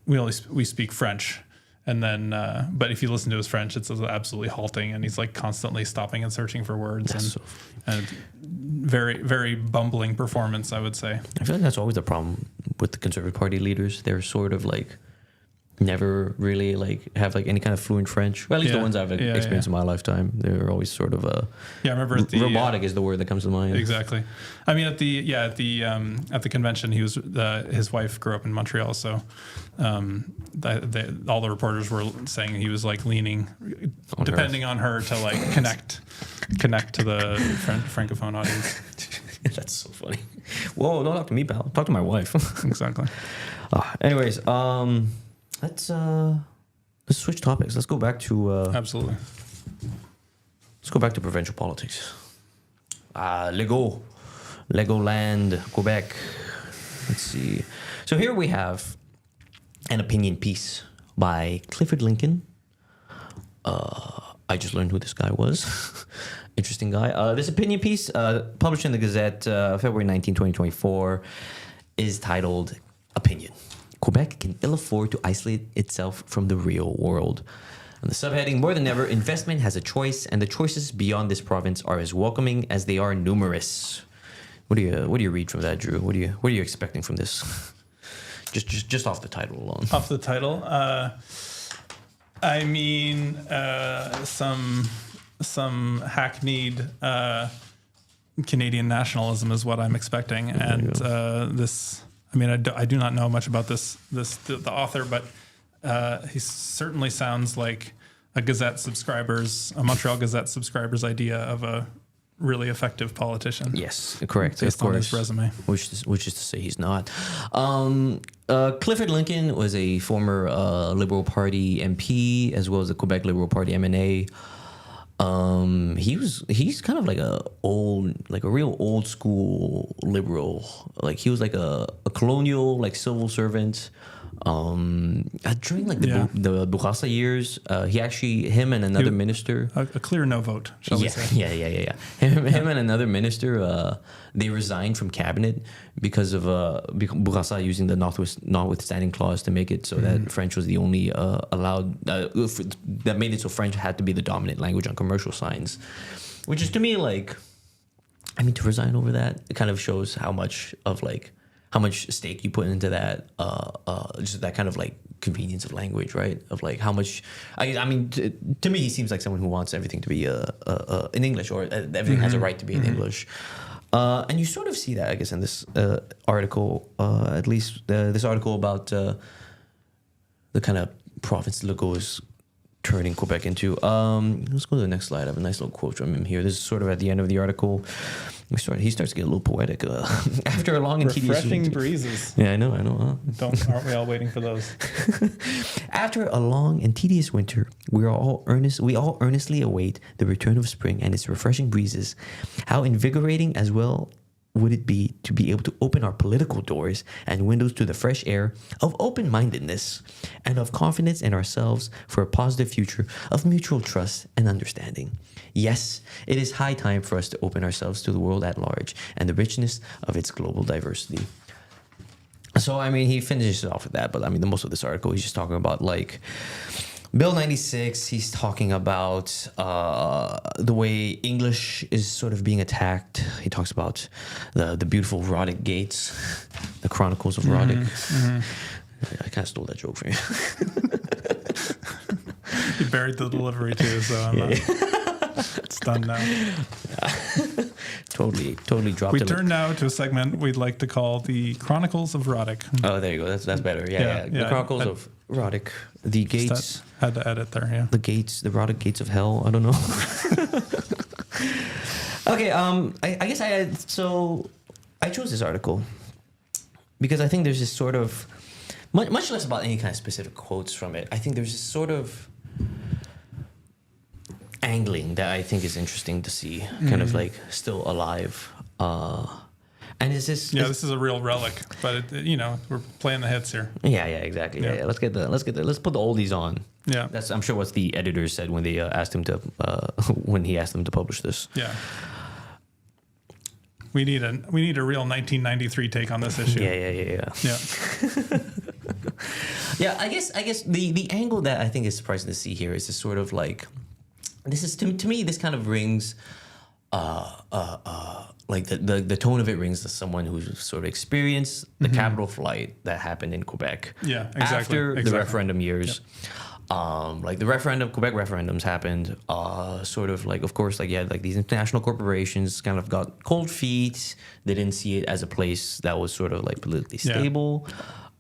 We speak French." And then, but if you listen to his French, it's absolutely halting, and he's like constantly stopping and searching for words, and very, very bumbling performance, I would say. I feel like that's always the problem with the Conservative Party leaders. They're sort of like never really like have like any kind of fluent French. Well, at least the ones I've experienced in my lifetime. They're always sort of I remember robotic is the word that comes to mind. Exactly. I mean, at the convention, he was his wife grew up in Montreal, so all the reporters were saying he was like leaning, depending on her to like connect to the francophone audience. That's so funny. Whoa! Don't talk to me, pal. Talk to my wife. Exactly. Anyways, Let's switch topics. Let's go back to absolutely. Let's go back to provincial politics. Legoland, Quebec. Let's see. So here we have an opinion piece by Clifford Lincoln. I just learned who this guy was. Interesting guy. This opinion piece, published in the Gazette, February 19, 2024, is titled "Opinion. Quebec can ill afford to isolate itself from the real world." And the subheading, "More than ever, investment has a choice, and the choices beyond this province are as welcoming as they are numerous." What do you read from that, Drew? What are you expecting from this? just off the title alone. Off the title, I mean, some hackneyed Canadian nationalism is what I'm expecting, and this. I mean, I do not know much about the author, but he certainly sounds like a Montreal Gazette subscriber's idea of a really effective politician. Yes, correct. Based on his resume, which is to say he's not. Clifford Lincoln was a former Liberal Party MP as well as the Quebec Liberal Party MNA. He's kind of like a real old school liberal. Like he was like a colonial like civil servant. During like the Bourassa years, him and another minister. A clear no vote, shall we say? Yeah. Him and another minister, they resigned from cabinet because of Bourassa using the notwithstanding clause to make it so that French was the only allowed, that made it so French had to be the dominant language on commercial signs. Which is to me like, I mean, to resign over that, it kind of shows how much stake you put into that, just that kind of like convenience of language, right? Of like how much, I mean, to me, he seems like someone who wants everything to be in English, or everything has a right to be in English. And you sort of see that, I guess, in this article, at least this article about the kind of province Legault is turning Quebec into. Let's go to the next slide. I have a nice little quote from him here. This is sort of at the end of the article. He starts to get a little poetic. After a long and tedious refreshing breezes. Yeah, I know. Huh? Aren't we all waiting for those? After a long and tedious winter, we all earnestly await the return of spring and its refreshing breezes. How invigorating as well would it be to be able to open our political doors and windows to the fresh air of open-mindedness and of confidence in ourselves for a positive future of mutual trust and understanding. Yes, it is high time for us to open ourselves to the world at large and the richness of its global diversity. So, I mean, he finishes it off with that, but I mean, the most of this article, he's just talking about like Bill 96, he's talking about the way English is sort of being attacked. He talks about the beautiful Roddick Gates, the Chronicles of Roddick. I kind of stole that joke from you. You buried the delivery too, so it's done now. Totally dropped We it. turn now to a segment we'd like to call the Chronicles of Roddick. Oh, there you go. That's better. Yeah. The Chronicles of Roddick. The Gates. Had to edit there, yeah. The Gates, the Roddick Gates of Hell. I don't know. Okay, I guess I chose this article because I think there's this sort of much less about any kind of specific quotes from it. I think there's this sort of angling that I think is interesting to see, kind of like still alive. And is this? Yeah, this is a real relic, but we're playing the hits here. Yeah, exactly. Yeah. Let's put the oldies on. Yeah, that's I'm sure what the editors said when they asked him to when he asked them to publish this. Yeah. We need a real 1993 take on this issue. Yeah. Yeah, I guess the angle that I think is surprising to see here is this sort of like, this is to me this kind of rings like the tone of it rings to someone who's sort of experienced the capital flight that happened in Quebec. Yeah, exactly. After the referendum years. Yep. Like the Quebec referendums happened, sort of like, of course, like you had like these international corporations kind of got cold feet. They didn't see it as a place that was sort of like politically stable.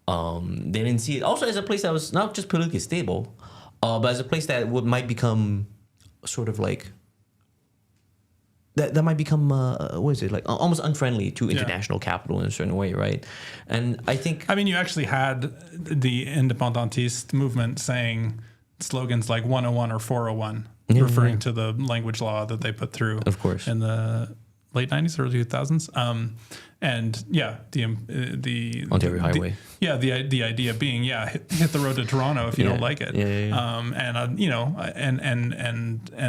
They didn't see it also as a place that was not just politically stable, but as a place that might become sort of like, that might become what is it, like almost unfriendly to international capital in a certain way, right? And I think you actually had the independentist movement saying slogans like 101 or 401, referring to the language law that they put through, of course, in the late 90s, early 2000s. And the Ontario Highway. The idea being, hit the road to Toronto if you don't like it. And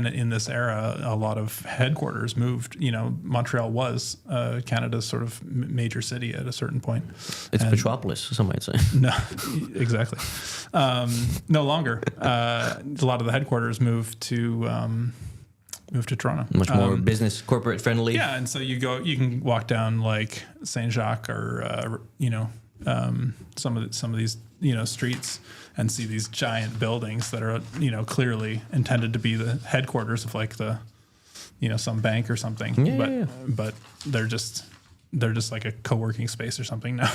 in this era, a lot of headquarters moved. Montreal was Canada's sort of major city at a certain point. It's Metropolis, some might say. No, exactly. No longer. A lot of the headquarters moved to Toronto. Much more business, corporate friendly. Yeah, and so you can walk down like Saint Jacques or some of these streets and see these giant buildings that are clearly intended to be the headquarters of like the some bank or something. But they're just like a co-working space or something now,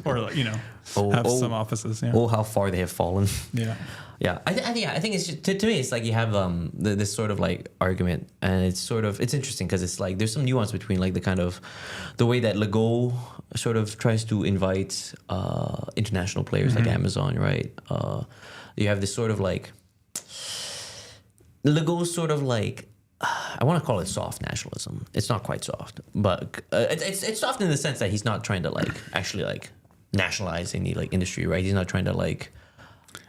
or like, have some offices. Yeah. Oh, how far they have fallen. Yeah. Yeah, I think it's just, to me it's like you have this sort of like argument, and it's interesting because it's like there's some nuance between like the kind of the way that Legault sort of tries to invite international players like Amazon, right? You have this sort of like Legault sort of like, I want to call it soft nationalism. It's not quite soft, but it's soft in the sense that he's not trying to like actually like nationalize any like industry, right? He's not trying to like.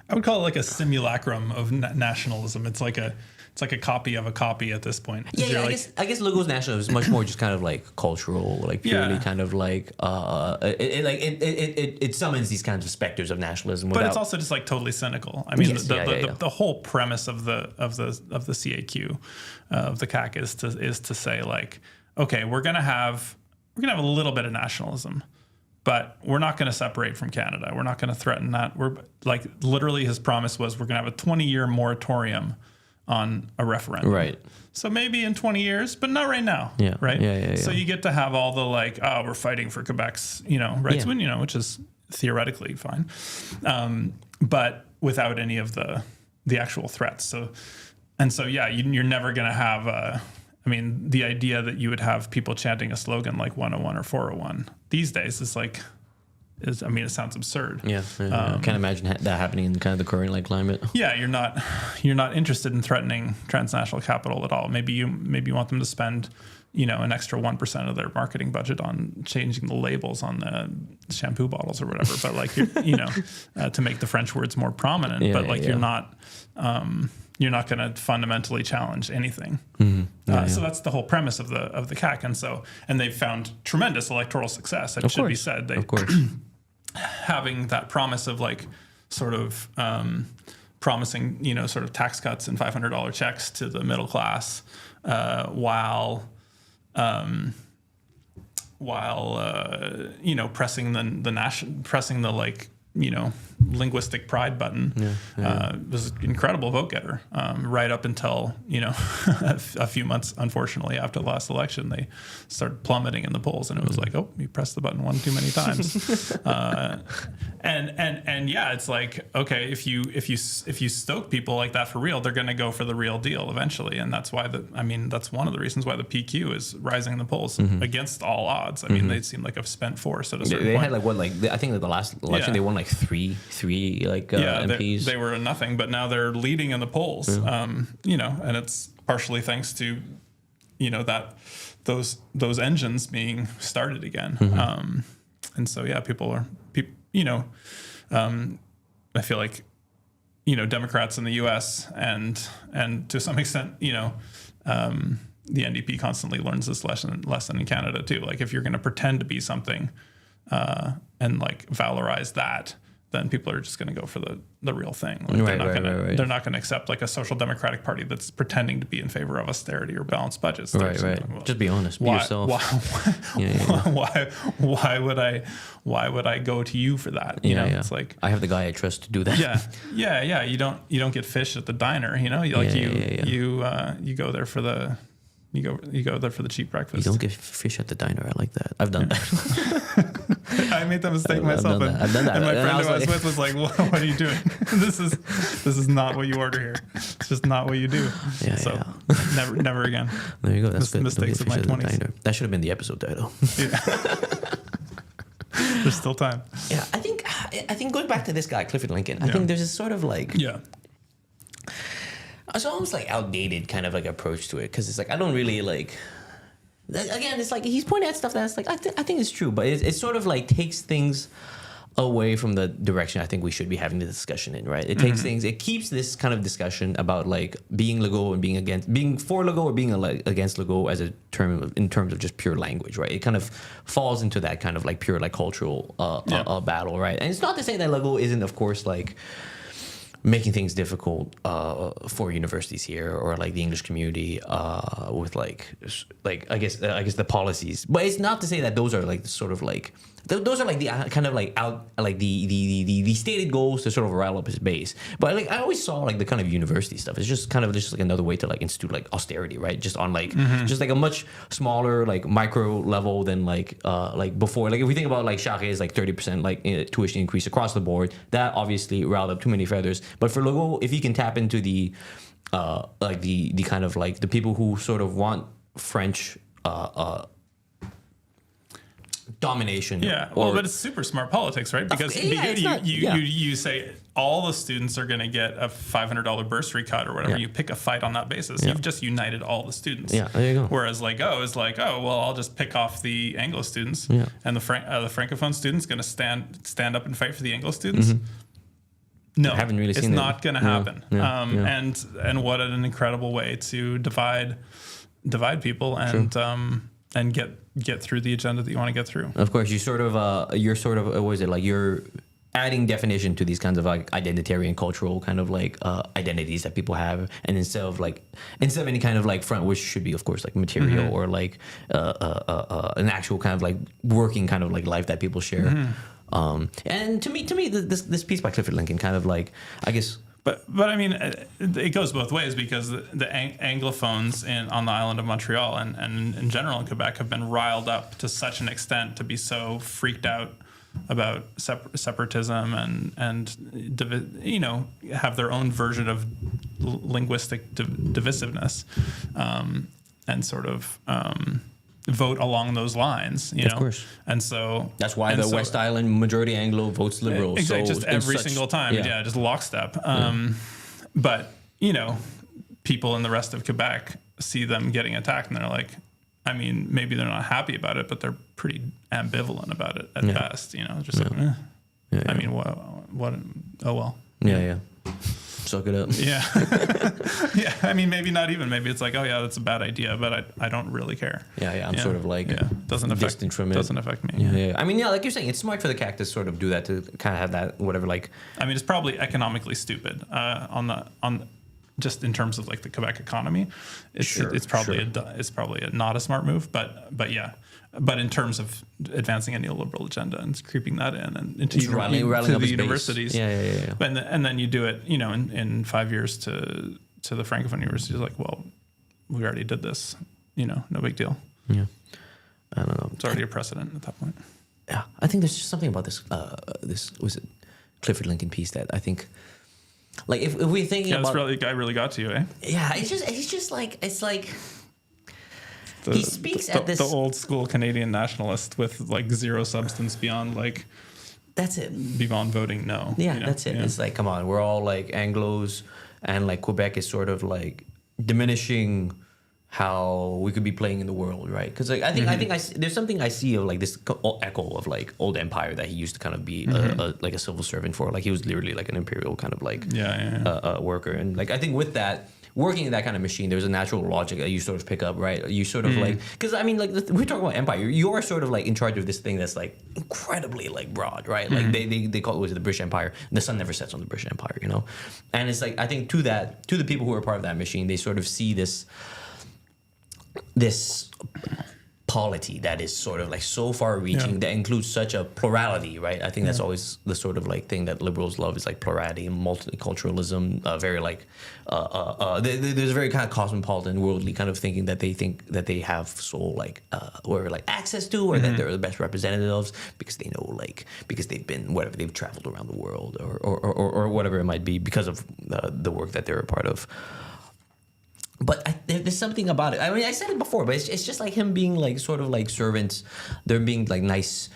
I would call it like a simulacrum of nationalism. It's like a copy of a copy at this point. Yeah, I guess Legault's nationalism is much more just kind of like cultural, like purely kind of like it summons these kinds of specters of nationalism. But it's also just like totally cynical. I mean, the whole premise of the CAQ, of the CAQ is to say like, okay, we're gonna have a little bit of nationalism, but we're not going to separate from Canada. We're not going to threaten that. We're like, literally his promise was we're going to have a 20-year moratorium on a referendum. Right. So maybe in 20 years, but not right now. Yeah. Right. Yeah. So you get to have all the like, oh, we're fighting for Quebec's, rights, when, which is theoretically fine, but without any of the actual threats. So you're never going to have the idea that you would have people chanting a slogan like 101 or 401 these days is like, it sounds absurd. Yeah. I can't imagine that happening in kind of the current like climate. Yeah, you're not interested in threatening transnational capital at all. Maybe you want them to spend, an extra 1% of their marketing budget on changing the labels on the shampoo bottles or whatever. But like to make the French words more prominent. Yeah, but like yeah. you're not going to fundamentally challenge anything. So that's the whole premise of the CAC, and they've found tremendous electoral success. It should be said. Of course. Having that promise of like sort of promising, sort of tax cuts and $500 checks to the middle class, while pressing the like, linguistic pride button was an incredible vote getter, right up until, a few months, unfortunately, after the last election, they started plummeting in the polls, and it was like, oh, you pressed the button one too many times. And yeah, it's like, okay, if you stoke people like that for real, they're going to go for the real deal eventually. And that's why that's one of the reasons why the PQ is rising in the polls against all odds. They seem like a spent force at a certain point. They had like what, like I think that the last election they won like three like MPs. They were nothing, but now they're leading in the polls. And it's partially thanks to that those engines being started again. And so I feel like Democrats in the U.S. and to some extent the NDP constantly learns this lesson in Canada too. Like if you're going to pretend to be something and like valorize that, then people are just going to go for the real thing. Like they're not going to accept like a social democratic party that's pretending to be in favor of austerity or balanced budgets. Right. Well, just be honest. Be yourself. Why would I go to you for that? It's like I have the guy I trust to do that. Yeah. You don't get fish at the diner. You go there for the. You go there for the cheap breakfast. You don't get fish at the diner. I like that. I've done that. I made that mistake myself. I've done that. And my friend who I was with was like, what are you doing? This is not what you order here. It's just not what you do. Never again. There you go. That's good. Mistakes of my 20s. That should have been the episode title. Yeah. There's still time. Yeah, I think going back to this guy, Clifford Lincoln, I think there's this sort of like... Yeah. It's almost like outdated kind of like approach to it, because it's like I don't really like. Again, it's like he's pointing at stuff that's like I think it's true, but it sort of like takes things away from the direction I think we should be having the discussion in, right? It takes things, it keeps this kind of discussion about like being Legault and being for Legault or being against Legault as a term in terms of just pure language, right? It kind of falls into that kind of like pure like cultural battle, right? And it's not to say that Legault isn't, of course, like making things difficult for universities here or like the English community with like I guess the policies, but it's not to say that those are like sort of like those are like the kind of like out like the stated goals to sort of rile up his base. But like I always saw like the kind of university stuff, it's just kind of just like another way to like institute like austerity, right? Just on like just like a much smaller like micro level than like before. Like if we think about like Charest, like 30% like tuition increase across the board, that obviously riled up too many feathers. But for Legault, if he can tap into the like the kind of like the people who sort of want French domination. Yeah, well, but it's super smart politics, right? Because you say all the students are going to get a $500 bursary cut or whatever. Yeah. You pick a fight on that basis. You've just united all the students. Yeah, there you go. Whereas Legault is like, oh, well, I'll just pick off the Anglo students, and the Francophone students going to stand up and fight for the Anglo students. No, I haven't really seen it's not going to happen. And what an incredible way to divide people and get through the agenda that you want to get through. Of course, what is it like? You're adding definition to these kinds of like identitarian cultural kind of like identities that people have, and instead of any kind of like front, which should be of course like material or like an actual kind of like working kind of like life that people share. And to me, this piece by Clifford Lincoln kind of like, I guess, But I mean, it goes both ways because the Anglophones on the island of Montreal and in general in Quebec have been riled up to such an extent to be so freaked out about separatism and have their own version of linguistic divisiveness, and sort of vote along those lines, you know. Of course. And so that's why the West Island majority Anglo votes Liberal. Exactly, so just every single time, just lockstep. But people in the rest of Quebec see them getting attacked, and they're like, I mean, maybe they're not happy about it, but they're pretty ambivalent about it at best. You know, just like, I mean, what? Oh well. Yeah. Suck it up. Yeah. Yeah. I mean, maybe not even. Maybe it's like, oh yeah, that's a bad idea, but I don't really care. Yeah. I'm sort of like doesn't affect from it. Doesn't affect me. Yeah. I mean, like you're saying, it's smart for the CAC to sort of do that, to kind of have that whatever. Like, I mean, it's probably economically stupid on just in terms of like the Quebec economy. It's probably not a smart move, but yeah. But in terms of advancing a neoliberal agenda and creeping that in and into the universities, yeah. And then you do it, you know, in 5 years to the Francophone universities. Like, well, we already did this, you know, no big deal. Yeah, I don't know. It's already a precedent at that point. Yeah, I think there's just something about this. This was it, Clifford Lincoln piece that I think, like, if we're thinking about, the guy really got to you, eh? Yeah, it's just like it's like. He speaks at this... The old school Canadian nationalist with, like, zero substance beyond, like... That's it. Beyond voting no. Yeah, you know? That's it. Yeah. It's like, come on, we're all, like, Anglos, and, like, Quebec is sort of, like, diminishing how we could be playing in the world, right? Because, like, I think there's something I see of, like, this echo of, like, old empire that he used to kind of be, like, a civil servant for. Like, he was literally, like, an imperial kind of, like, worker. And, like, I think with that... Working in that kind of machine, there's a natural logic that you sort of pick up, right? You sort of like, because I mean, like we're talking about empire. You're sort of like in charge of this thing that's like incredibly like broad, right? Like they call it the British Empire. The sun never sets on the British Empire, you know. And it's like I think to the people who are part of that machine, they sort of see this polity that is sort of like so far-reaching that includes such a plurality, right? I think that's always the sort of like thing that liberals love is like plurality and multiculturalism. Very like there's a very kind of cosmopolitan, worldly kind of thinking that they think that they have so like or like access to, or that they're the best representatives because they know like because they've been whatever they've traveled around the world or whatever it might be because of the work that they're a part of. But there's something about it. I mean, I said it before, but it's just like him being like sort of like servants. They're being like nice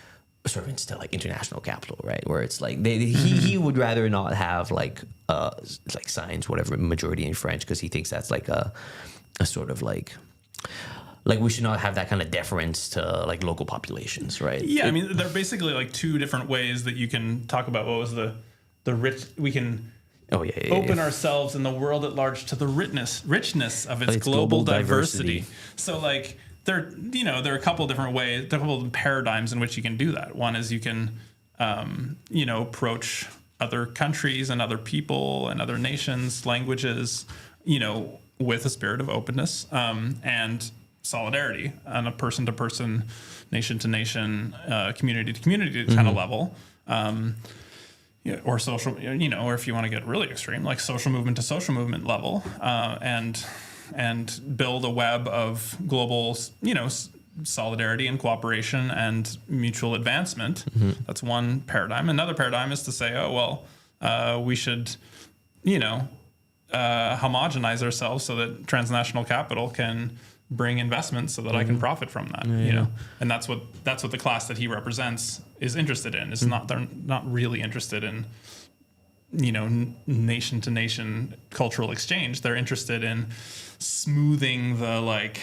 servants to like international capital, right? Where it's like he would rather not have like signs, whatever, majority in French, because he thinks that's like a sort of like we should not have that kind of deference to like local populations, right? Yeah, I mean, there are basically like two different ways that you can talk about what was the rich. We can. Open ourselves in the world at large to the richness of its global diversity. So like there are a couple different ways, there are a couple of paradigms in which you can do that. One is you can approach other countries and other people and other nations, languages, with a spirit of openness and solidarity on a person to person, nation to nation, community to community kind of level. Or social, or if you want to get really extreme, like social movement to social movement level, and build a web of global, solidarity and cooperation and mutual advancement. That's one paradigm. Another paradigm is to say, we should, homogenize ourselves so that transnational capital can bring investments so that I can profit from that, and that's what the class that he represents is interested in. They're not really interested in, nation to nation cultural exchange. They're interested in smoothing the like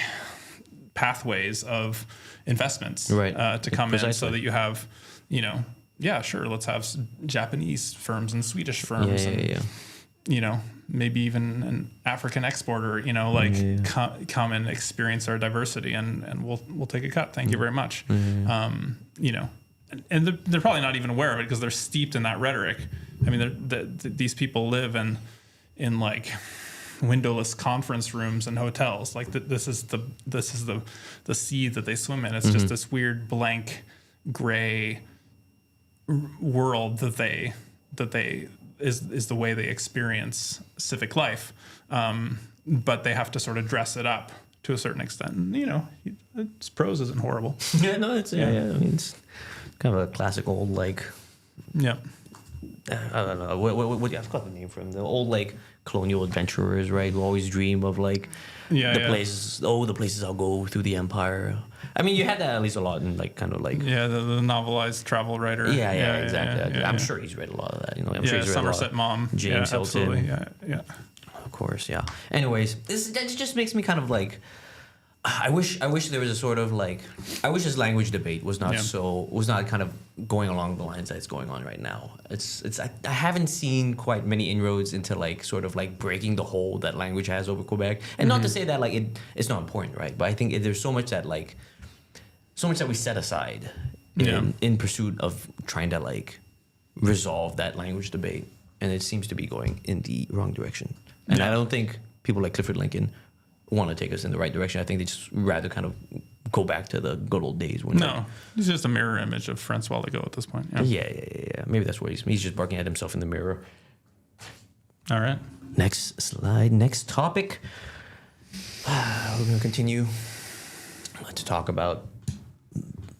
pathways of investments to come in so that you have, let's have Japanese firms and Swedish firms maybe even an African exporter, come and experience our diversity, and we'll take a cut. Thank you very much. And they're probably not even aware of it because they're steeped in that rhetoric. I mean, these people live in like windowless conference rooms and hotels. Like this is the sea that they swim in. It's just this weird blank gray world that they is the way they experience civic life, but they have to sort of dress it up to a certain extent. And, you know, its prose isn't horrible. Yeah, no, it's I mean, it's kind of a classic old like. Yeah. I don't know. What I forgot the name for him. The old like colonial adventurers, right? Who always dream of like places. Oh, the places I'll go through the empire. I mean, you had that at least a lot in like kind of like the novelized travel writer. Yeah, exactly. I'm sure he's read a lot of that. You know, I'm sure he's read Somerset a lot. Maugham. James Hilton. Absolutely. Yeah. Of course, yeah. Anyways, that just makes me kind of like. I wish there was a sort of like. I wish this language debate was not kind of going along the lines that it's going on right now. I haven't seen quite many inroads into like sort of like breaking the hold that language has over Quebec, and not to say that like it's not important, right? But I think there's so much that we set aside in pursuit of trying to like resolve that language debate, and it seems to be going in the wrong direction. And I don't think people like Clifford Lincoln want to take us in the right direction. I think they just rather kind of go back to the good old days. He's just a mirror image of Francois Legault at this point. Yeah. Maybe that's what he's just barking at himself in the mirror. All right. Next slide. Next topic. We're going to continue to talk about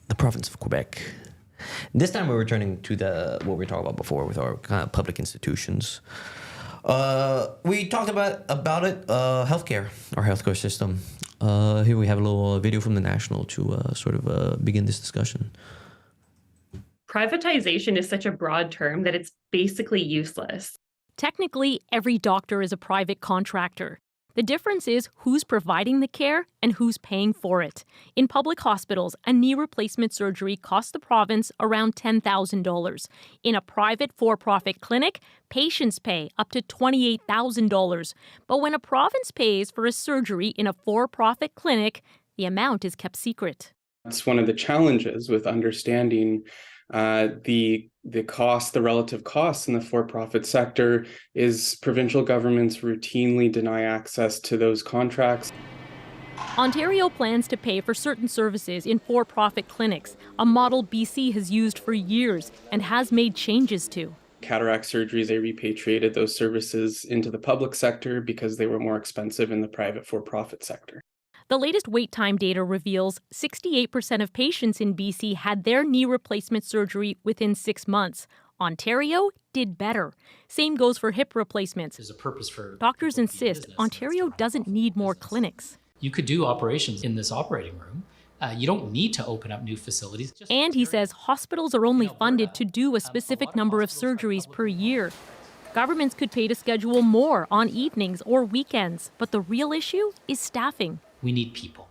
the province of Quebec. This time we're returning to what we were talking about before with our kind of public institutions. We talked about it, healthcare, our healthcare system. Here we have a little video from the National to sort of begin this discussion. Privatization is such a broad term that it's basically useless. Technically, every doctor is a private contractor. The difference is who's providing the care and who's paying for it. In public hospitals, a knee replacement surgery costs the province around $10,000. In a private for-profit clinic, patients pay up to $28,000. But when a province pays for a surgery in a for-profit clinic, the amount is kept secret. That's one of the challenges with understanding the relative costs in the for-profit sector is provincial governments routinely deny access to those contracts. Ontario plans to pay for certain services in for-profit clinics, a model BC has used for years and has made changes to. Cataract surgeries, they repatriated those services into the public sector because they were more expensive in the private for-profit sector. The latest wait time data reveals 68% of patients in BC had their knee replacement surgery within 6 months. Ontario did better. Same goes for hip replacements. There's a purpose for doctors insist Ontario doesn't need more clinics. You could do operations in this operating room. You don't need to open up new facilities. And he says hospitals are only funded to do a specific number of surgeries per year. Governments could pay to schedule more on evenings or weekends, but the real issue is staffing. We need people.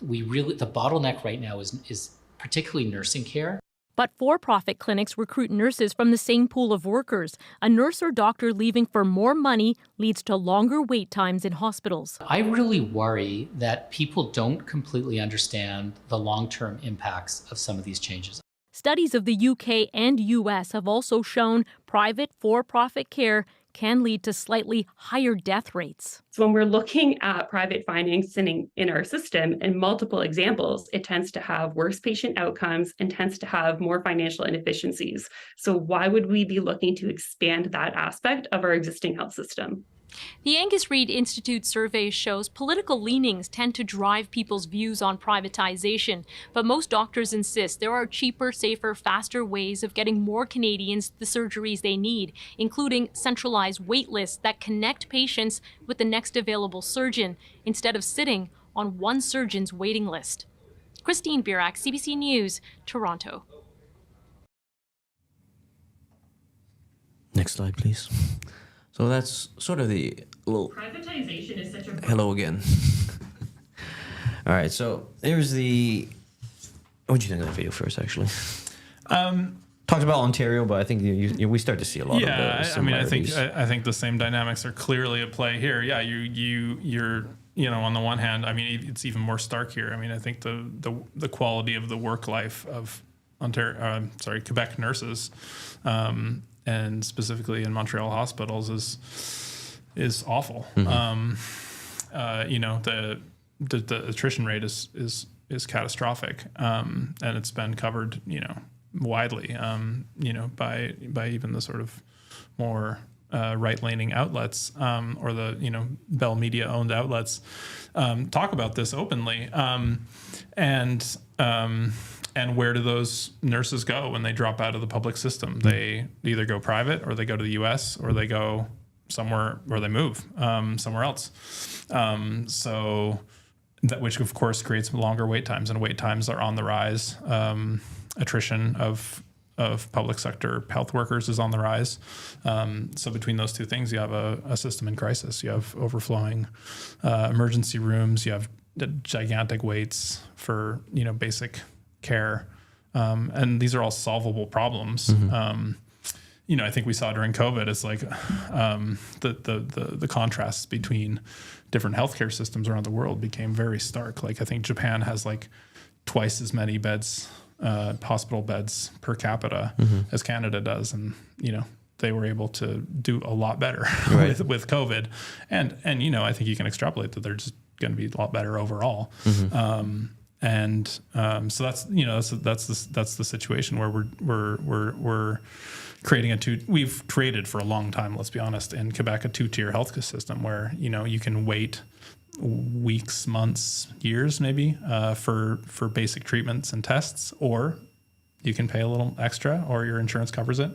The bottleneck right now is particularly nursing care. But for-profit clinics recruit nurses from the same pool of workers. A nurse or doctor leaving for more money leads to longer wait times in hospitals. I really worry that people don't completely understand the long-term impacts of some of these changes. Studies of the UK and US have also shown private for-profit care can lead to slightly higher death rates. So when we're looking at private financing in our system and multiple examples, it tends to have worse patient outcomes and tends to have more financial inefficiencies. So why would we be looking to expand that aspect of our existing health system? The Angus Reid Institute survey shows political leanings tend to drive people's views on privatization, but most doctors insist there are cheaper, safer, faster ways of getting more Canadians the surgeries they need, including centralized wait lists that connect patients with the next available surgeon instead of sitting on one surgeon's waiting list. Christine Birak, CBC News, Toronto. Next slide, please. So that's sort of the little... Privatization is such a... Hello again. All right, so here's the... What do you think of that video first, actually? Talked about Ontario, but I think we start to see a lot of the similarities. I think the same dynamics are clearly at play here. Yeah, you're on the one hand, I mean, it's even more stark here. I mean, I think the quality of the work life of Quebec nurses, and specifically in Montreal hospitals is awful. Mm-hmm. The attrition rate is catastrophic, and it's been covered, widely, by even the sort of more right-leaning outlets or the Bell Media-owned outlets talk about this openly, and where do those nurses go when they drop out of the public system? They either go private, or they go to the U.S., or they go somewhere, or they move somewhere else. So that, which of course creates longer wait times, and wait times are on the rise. Attrition of public sector health workers is on the rise. So between those two things, you have a system in crisis. You have overflowing emergency rooms. You have gigantic waits for basic care, and these are all solvable problems. I think we saw during COVID, it's like the contrasts between different healthcare systems around the world became very stark. Like I think Japan has like twice as many beds, hospital beds per capita as Canada does, and they were able to do a lot better with COVID, and I think you can extrapolate that they're just going to be a lot better overall. So that's the situation where we're creating we've created for a long time, let's be honest, in Quebec, a 2-tier health system where you can wait weeks, months, years maybe for basic treatments and tests, or you can pay a little extra, or your insurance covers it,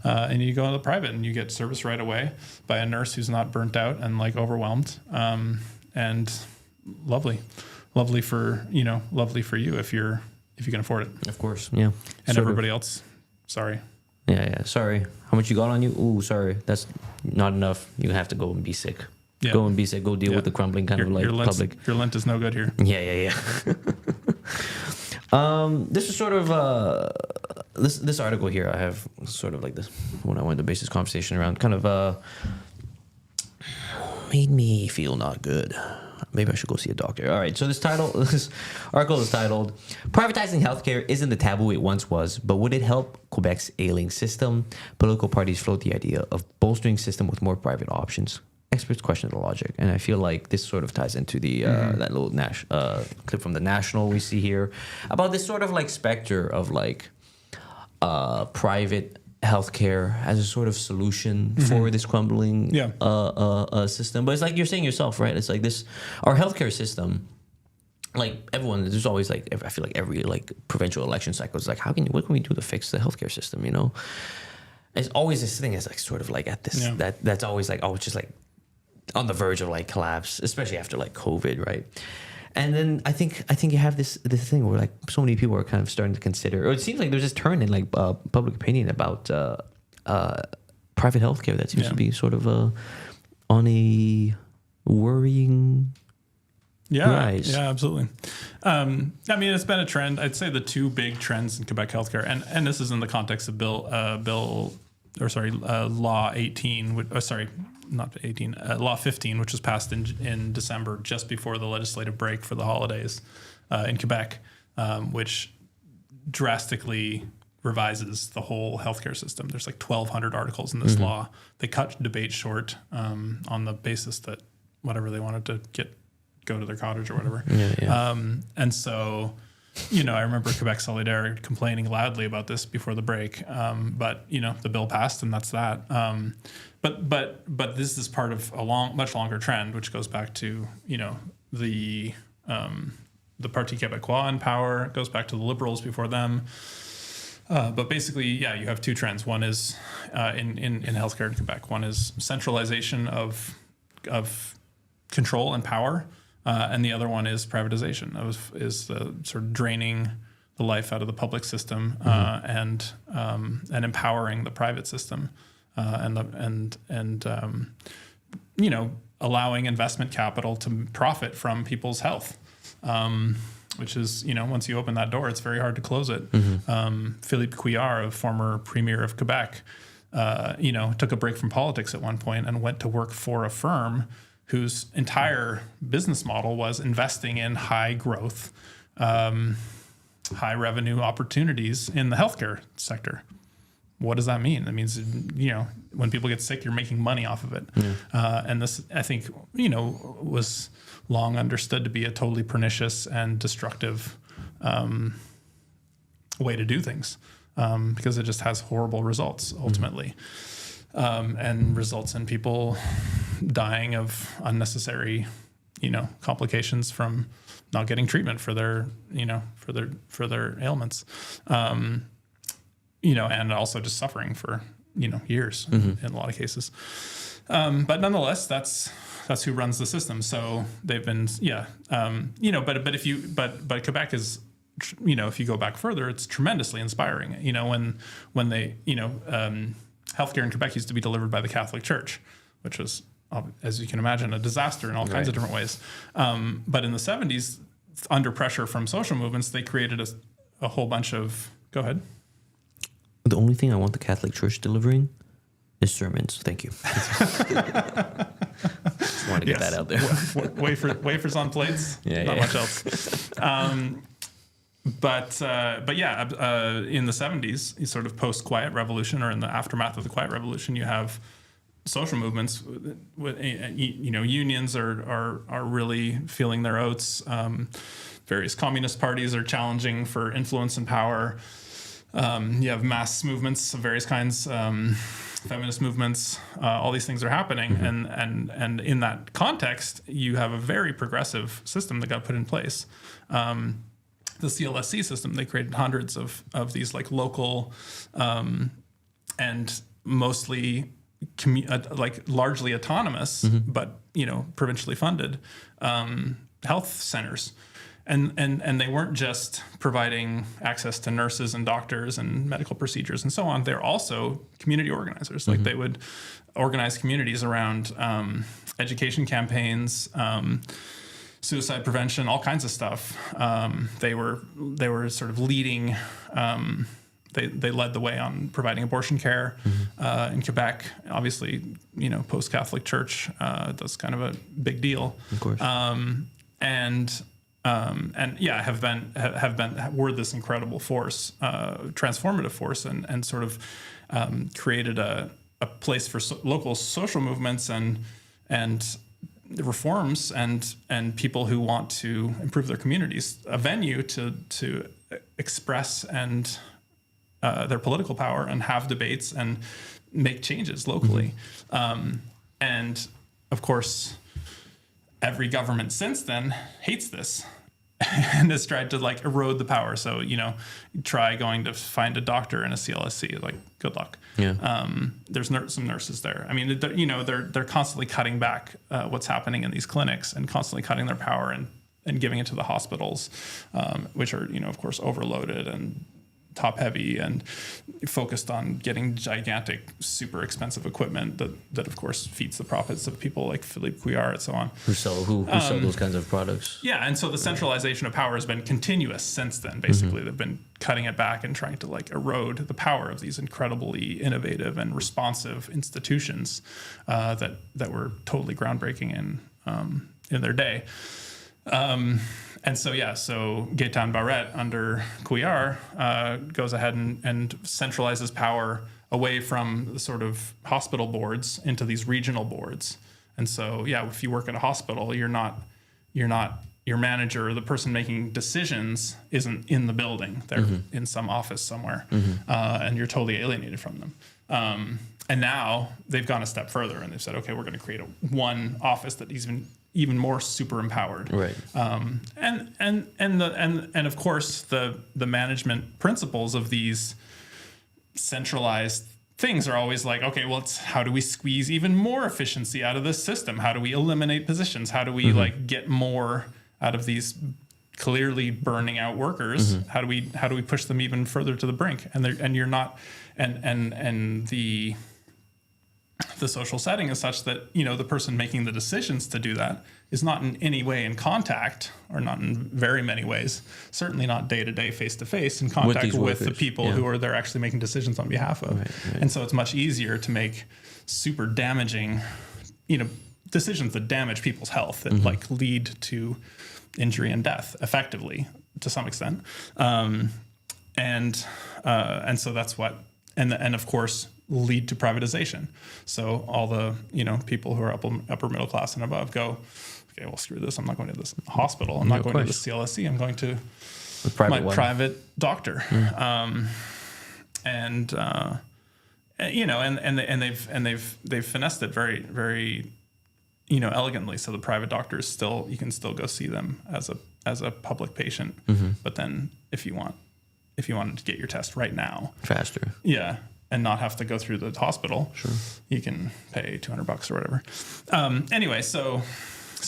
and you go into the private and you get service right away by a nurse who's not burnt out and like overwhelmed, and lovely for you if you can afford it. Of course, yeah. And everybody else, sorry. Yeah. Sorry. How much you got on you? Ooh, sorry. That's not enough. You have to go and be sick. Yeah. Go and be sick. Go deal with the crumbling kind of like public. Your Lent is no good here. Yeah. This is sort of this article here. I have sort of like this when I wanted to base this conversation around. Kind of made me feel not good. Maybe I should go see a doctor. All right. So this article is titled "Privatizing Healthcare Isn't the Taboo It Once Was, but Would It Help Quebec's Ailing System?" Political parties float the idea of bolstering system with more private options. Experts question the logic, and I feel like this sort of ties into the that little clip from the National we see here about this sort of like specter of like private healthcare as a sort of solution for this crumbling system. But it's like you're saying yourself, right? It's like our healthcare system, like everyone, there's always like, I feel like every like provincial election cycle is like, what can we do to fix the healthcare system? It's always this thing is like sort of like at this, that's always like, it's just like on the verge of like collapse, especially after like COVID, right? And then I think you have this thing where like so many people are kind of starting to consider, or it seems like there's this turn in like public opinion about private healthcare that seems to be sort of on a worrying rise. Yeah, absolutely. I mean, it's been a trend. I'd say the two big trends in Quebec healthcare, and this is in the context of Law 18. Law 15, which was passed in December, just before the legislative break for the holidays in Quebec, which drastically revises the whole healthcare system. There's like 1,200 articles in this law. They cut debate short on the basis that whatever they wanted to go to their cottage or whatever. And so, I remember Quebec Solidaire complaining loudly about this before the break. But the bill passed, and that's that. But this is part of a much longer trend, which goes back to the Parti Québécois in power. It goes back to the Liberals before them. But basically, you have two trends. One is in healthcare in Quebec. One is centralization of control and power, and the other one is privatization. Is the sort of draining the life out of the public system and empowering the private system. Allowing investment capital to profit from people's health, which is, once you open that door, it's very hard to close it. Philippe Couillard, a former premier of Quebec, took a break from politics at one point and went to work for a firm whose entire business model was investing in high growth, high revenue opportunities in the healthcare sector. What does that mean? That means, when people get sick, you're making money off of it. And this, I think, was long understood to be a totally pernicious and destructive way to do things, because it just has horrible results ultimately. and results in people dying of unnecessary, complications from not getting treatment for their, for their ailments, and also just suffering for, years in a lot of cases. But nonetheless, that's who runs the system. So they've been, but Quebec is, if you go back further, it's tremendously inspiring. When they, healthcare in Quebec used to be delivered by the Catholic Church, which was, as you can imagine, a disaster in all kinds of different ways. But in the 70s, under pressure from social movements, they created a whole bunch of, go ahead. The only thing I want the Catholic Church delivering is sermons. Thank you. Just want to get that out there. Wafers on plates. Not much else. But in the 70s, sort of post-Quiet Revolution, or in the aftermath of the Quiet Revolution, you have social movements. Unions are really feeling their oats. Various communist parties are challenging for influence and power. You have mass movements of various kinds, feminist movements. All these things are happening, and in that context, you have a very progressive system that got put in place. The CLSC system, they created hundreds of these like local and mostly largely autonomous, but provincially funded health centers. And they weren't just providing access to nurses and doctors and medical procedures and so on. They're also community organizers. Like they would organize communities around education campaigns, suicide prevention, all kinds of stuff. They were sort of leading. They led the way on providing abortion care in Quebec. Obviously, post-Catholic Church, that's kind of a big deal. Of course. Were this incredible force, transformative force, and sort of created a place for local social movements and reforms and people who want to improve their communities, a venue to express and their political power and have debates and make changes locally. And of course, every government since then hates this and has tried to like erode the power. So, try going to find a doctor in a CLSC, like good luck. Yeah. There's some nurses there. I mean, they're constantly cutting back what's happening in these clinics and constantly cutting their power and giving it to the hospitals, which are, of course, overloaded and top heavy and focused on getting gigantic, super expensive equipment that of course feeds the profits of people like Philippe Couillard and so on. Who sell those kinds of products. Yeah, and so the centralization of power has been continuous since then. Basically, they've been cutting it back and trying to like erode the power of these incredibly innovative and responsive institutions that were totally groundbreaking in their day. And so Gaétan Barrette under Couillard goes ahead and centralizes power away from the sort of hospital boards into these regional boards. And so, if you work at a hospital, your manager or the person making decisions isn't in the building. They're in some office somewhere, and you're totally alienated from them. And now they've gone a step further and they've said, okay, we're going to create one office that is even more super empowered. Right. And of course the management principles of these centralized things are always like, okay, well, it's how do we squeeze even more efficiency out of this system? How do we eliminate positions? How do we like get more out of these clearly burning out workers? How do we push them even further to the brink? And you're not, and the social setting is such that, the person making the decisions to do that is not in any way in contact, or not in very many ways, certainly not day-to-day, face-to-face in contact with the people who are there actually making decisions on behalf of. Right. And so it's much easier to make super damaging, decisions that damage people's health, that like lead to injury and death effectively to some extent. And so that's what, and of course, lead to privatization. So all the people who are upper middle class and above go, okay, well, screw this. I'm not going to this hospital. I'm not going to the CLSC. I'm going to my private doctor. And they've finessed it very, very, elegantly. So the private doctors you can still go see them as a public patient. But then if you wanted to get your test right now, faster, and not have to go through the hospital, you can pay $200 or whatever. Anyway, so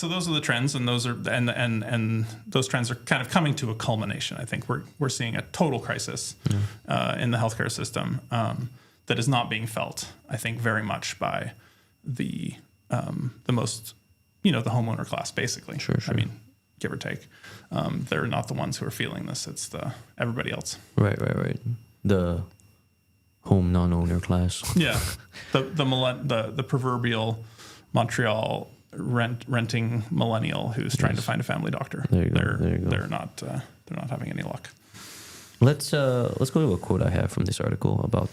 those are the trends, and those are and those trends are kind of coming to a culmination. I think we're seeing a total crisis in the healthcare system that is not being felt, I think, very much by the most, the homeowner class, basically. Sure. I mean, give or take. They're not the ones who are feeling this. It's everybody else. Right. The home non-owner class. Yeah, the proverbial Montreal renting millennial who's trying to find a family doctor. There you go. They're not having any luck. Let's go to a quote I have from this article about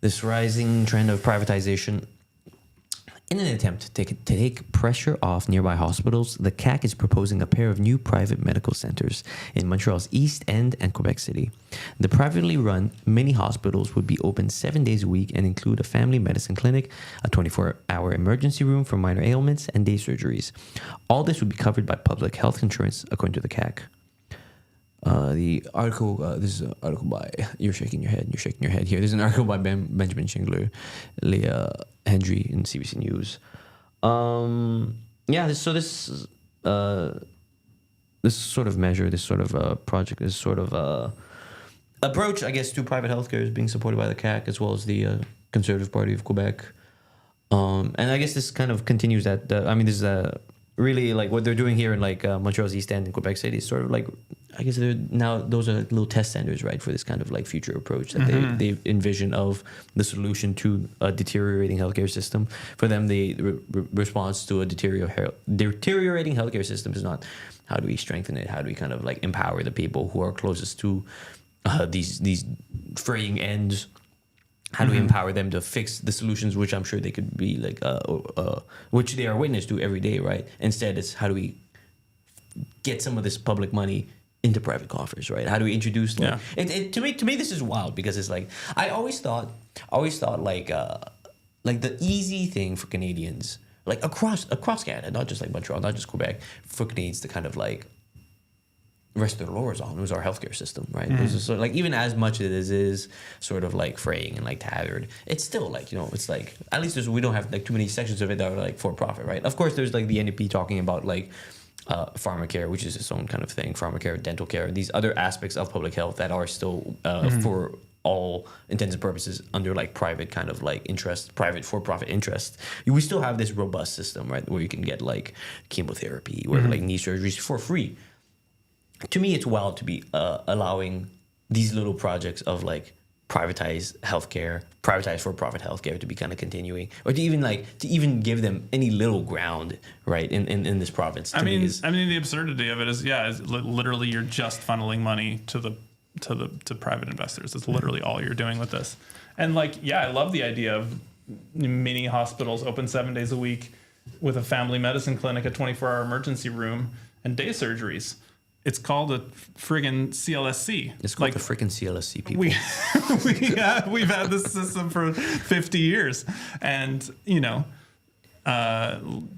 this rising trend of privatization. In an attempt to take pressure off nearby hospitals, the CAQ is proposing a pair of new private medical centers in Montreal's East End and Quebec City. The privately run mini hospitals would be open 7 days a week and include a family medicine clinic, a 24-hour emergency room for minor ailments, and day surgeries. All this would be covered by public health insurance, according to the CAQ. The article, this is an article by, you're shaking your head here. There's an article by Benjamin Schingler, Leah Hendry in CBC News. This sort of measure, this sort of project, this sort of approach, I guess, to private healthcare is being supported by the CAQ as well as the Conservative Party of Quebec. And I guess this kind of continues that, this is really like what they're doing here in like Montreal's East End and Quebec City is sort of like, I guess those are little test centers, right, for this kind of like future approach that they envision of the solution to a deteriorating healthcare system. For them, the response to a deteriorating healthcare system is not how do we strengthen it, how do we kind of like empower the people who are closest to these fraying ends. How do we empower them to fix the solutions, which I'm sure they could be like, which they are witness to every day, right? Instead, it's how do we get some of this public money into private coffers, right? How do we introduce? To me, this is wild because it's like I always thought like the easy thing for Canadians, like across Canada, not just like Montreal, not just Quebec, for Canadians to kind of like rest their laurels on was our healthcare system, right? It was just sort of like even as much as it is sort of like fraying and like tattered, it's still like it's like at least we don't have like too many sections of it that are like for profit, right? Of course, there's like the NDP talking about like pharmacare, which is its own kind of thing, pharmacare, dental care, these other aspects of public health that are still for all intents and purposes under like private kind of like interest, private for-profit interest. We still have this robust system, right, where you can get like chemotherapy or like knee surgeries for free. To me, it's wild to be allowing these little projects of like privatized healthcare, privatized for-profit healthcare to be kind of continuing, or to even give them any little ground, right, in this province. I mean, the absurdity of it is literally you're just funneling money to private investors. That's literally all you're doing with this. And I love the idea of mini hospitals open 7 days a week with a family medicine clinic, a 24-hour emergency room, and day surgeries. It's called a friggin' CLSC. It's called the friggin' CLSC, people. We've had this system for 50 years. And,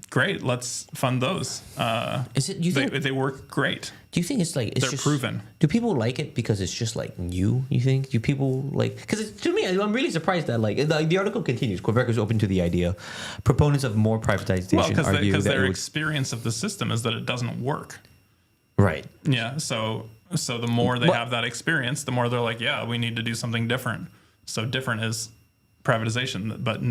great, let's fund those. Do you think they work great? Do you think it's like they're proven? Do people like it because it's just like new? You think? Do people like? Because to me, I'm really surprised that the article continues. Quebec is open to the idea. Proponents of more privatization argue because their experience of the system is that it doesn't work. Right. Yeah. So the more they have that experience, the more they're like, yeah, we need to do something different. So different is privatization, but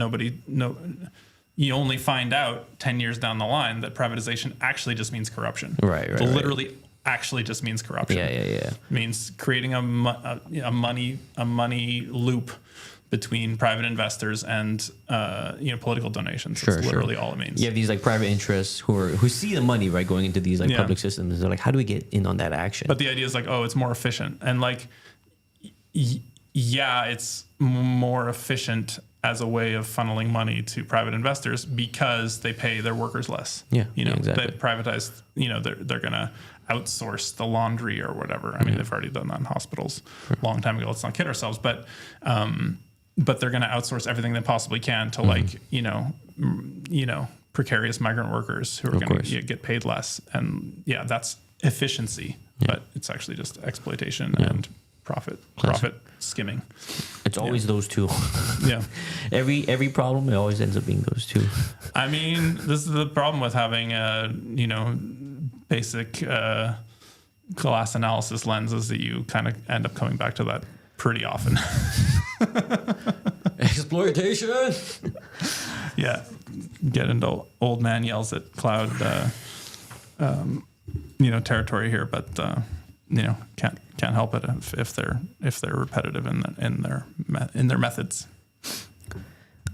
you only find out 10 years down the line that privatization actually just means corruption. Right. Literally actually just means corruption. Yeah. It means creating a money loop between private investors and political donations. That's literally all it means. You have these like private interests who see the money, right, going into these like public systems. They're like, how do we get in on that action? But the idea is like, oh, it's more efficient. And it's more efficient as a way of funneling money to private investors because they pay their workers less. Yeah, exactly. They privatize, they're going to outsource the laundry or whatever. I mean, they've already done that in hospitals a long time ago. Let's not kid ourselves. But but they're going to outsource everything they possibly can to like, precarious migrant workers who are going to get paid less. And yeah, that's efficiency, but it's actually just exploitation and profit skimming. It's always those two. Yeah. Every problem, it always ends up being those two. I mean, this is the problem with having basic class analysis lenses, that you kind of end up coming back to that pretty often. Exploitation. Yeah. Get into old man yells at cloud, territory here, but can't help it if they're repetitive in their methods.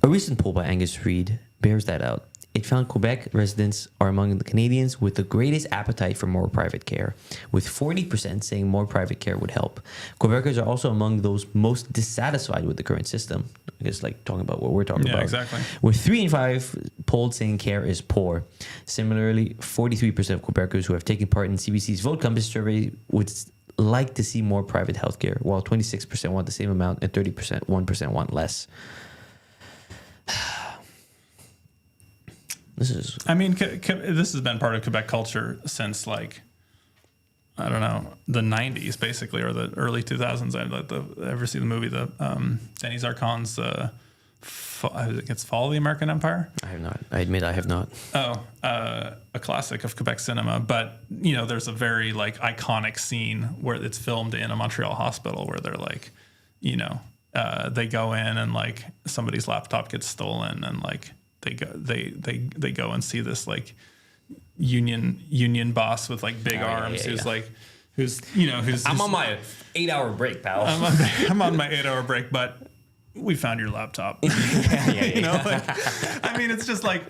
A recent poll by Angus Reid bears that out. It found Quebec residents are among the Canadians with the greatest appetite for more private care, with 40% saying more private care would help. Quebecers are also among those most dissatisfied with the current system. I guess like talking about what we're talking about. Yeah, exactly. With 3 in 5 polled saying care is poor. Similarly, 43% of Quebecers who have taken part in CBC's Vote Compass survey would like to see more private healthcare, while 26% want the same amount and 1% want less. This has been part of Quebec culture since like, I don't know, the 90s basically, or the early 2000s. I ever see the movie, Denis Arcand's it's Fall of the American Empire? I have not. I admit I have not. A classic of Quebec cinema. But, there's a very like iconic scene where it's filmed in a Montreal hospital where they're like, they go in and like somebody's laptop gets stolen, and like they go and see this like union boss with like big arms who's I'm on my 8-hour break, pal. I'm on my 8-hour break, but we found your laptop. I mean, it's just like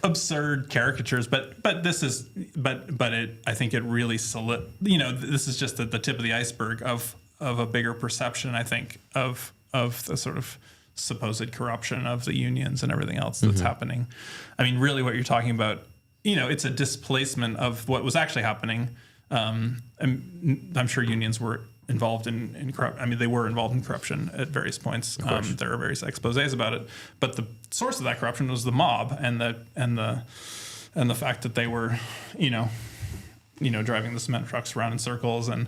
absurd caricatures, but I think it really this is just the tip of the iceberg of a bigger perception, I think, of the sort of supposed corruption of the unions and everything else that's happening. I mean, really what you're talking about, it's a displacement of what was actually happening. I'm sure unions were involved in corruption. I mean, they were involved in corruption at various points. There are various exposés about it, but the source of that corruption was the mob and the fact that they were, driving the cement trucks around in circles and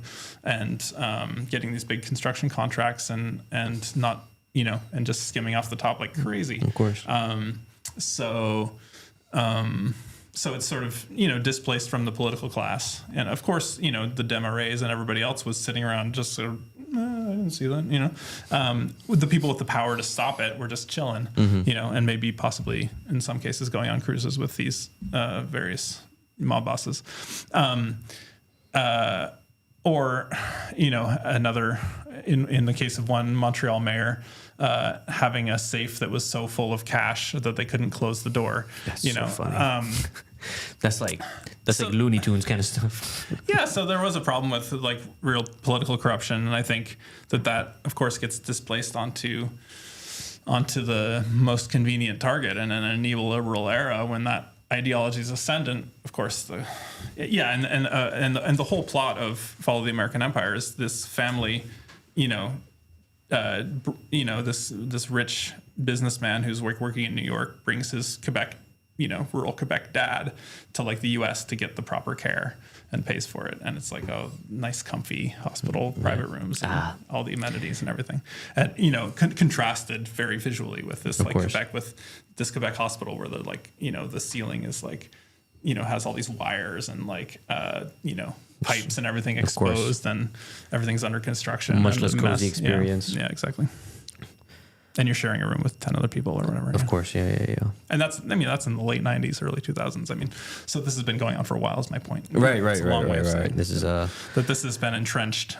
getting these big construction contracts and not, and just skimming off the top like crazy. Of course. So it's sort of, displaced from the political class. And of course, the Demarés and everybody else was sitting around just sort of, I didn't see that, with the people with the power to stop it were just chilling, and maybe possibly in some cases going on cruises with these various mob bosses. Or, another, in the case of one Montreal mayor, having a safe that was so full of cash that they couldn't close the door. That's so funny. That's like Looney Tunes kind of stuff. Yeah, so there was a problem with like real political corruption, and I think that of course gets displaced onto the most convenient target. And in a neoliberal era, when that ideology is ascendant, of course, and the whole plot of Fall of the American Empire is this family, this rich businessman who's working in New York brings his Quebec, rural Quebec dad to like the U.S. to get the proper care and pays for it. And it's like a nice, comfy hospital, private rooms, and all the amenities and everything. And, contrasted very visually with this, like Quebec, with this Quebec hospital where the like, the ceiling is like, has all these wires and like, pipes and everything exposed and everything's under construction. Much less cozy experience. Yeah, exactly. And you're sharing a room with 10 other people or whatever. Of course, yeah. And that's in the late 90s, early 2000s. I mean, so this has been going on for a while is my point. Right. This is that this has been entrenched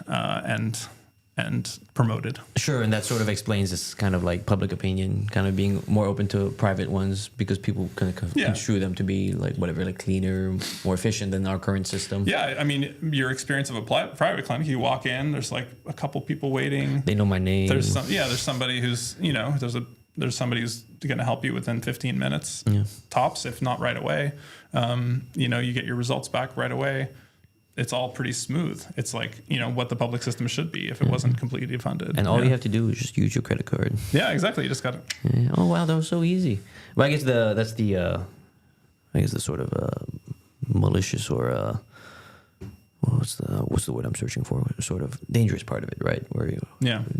and promoted. Sure, and that sort of explains this kind of like public opinion kind of being more open to private ones because people kind of construe them to be like whatever, like cleaner, more efficient than our current system. Yeah, I mean, your experience of a private clinic, you walk in, there's like a couple people waiting. They know my name. There's somebody who's, there's somebody who's going to help you within 15 minutes, tops, if not right away. You get your results back right away. it's all pretty smooth. It's like, what the public system should be if it wasn't completely funded. And all you have to do is just use your credit card. Yeah, exactly. You just got to. Yeah. Oh wow, that was so easy. Well, I guess that's the sort of malicious or what's the word I'm searching for? Sort of dangerous part of it, right? Where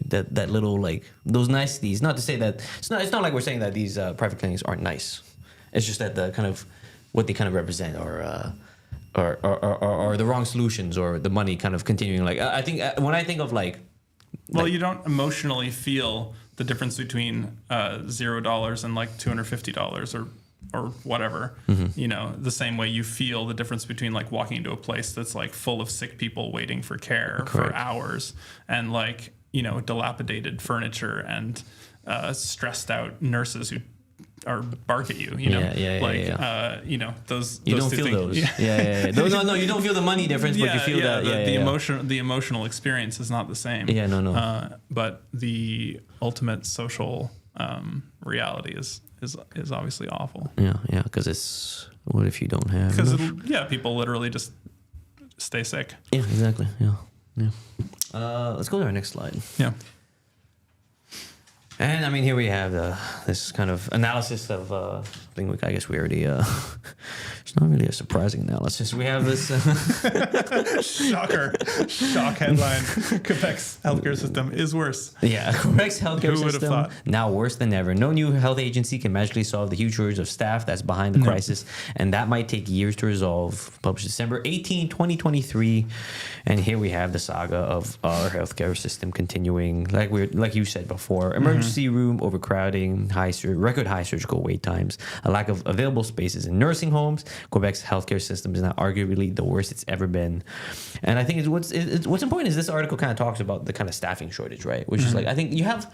that little like those niceties. Not to say that it's not like we're saying that these private clinics aren't nice. It's just that the kind of what they kind of represent are the wrong solutions, or the money kind of continuing. Like I think when I think of like, you don't emotionally feel the difference between $0 and like $250 or whatever. Mm-hmm. The same way you feel the difference between like walking into a place that's like full of sick people waiting for care for hours, and like dilapidated furniture and stressed out nurses who or bark at you, those you don't two feel things. those. No, you don't feel the money difference, but you feel the emotional experience is not the same. But the ultimate social reality is obviously awful. Because it's what if you don't have? Because people literally just stay sick. Yeah, exactly. Yeah. Let's go to our next slide. Yeah. And I mean, here we have this kind of analysis of thing. I guess we already. It's not really a surprising analysis. We have this shock headline: Quebec's healthcare system is worse. Yeah, Quebec's healthcare system now worse than ever. No new health agency can magically solve the huge shortage of staff that's behind the crisis, and that might take years to resolve. Published December 18, 2023, and here we have the saga of our healthcare system continuing. Like you said before, emergency room overcrowding, record high surgical wait times, a lack of available spaces in nursing homes. Quebec's healthcare system is now arguably the worst it's ever been. And I think what's important is this article kind of talks about the kind of staffing shortage, right? Which is like, I think you have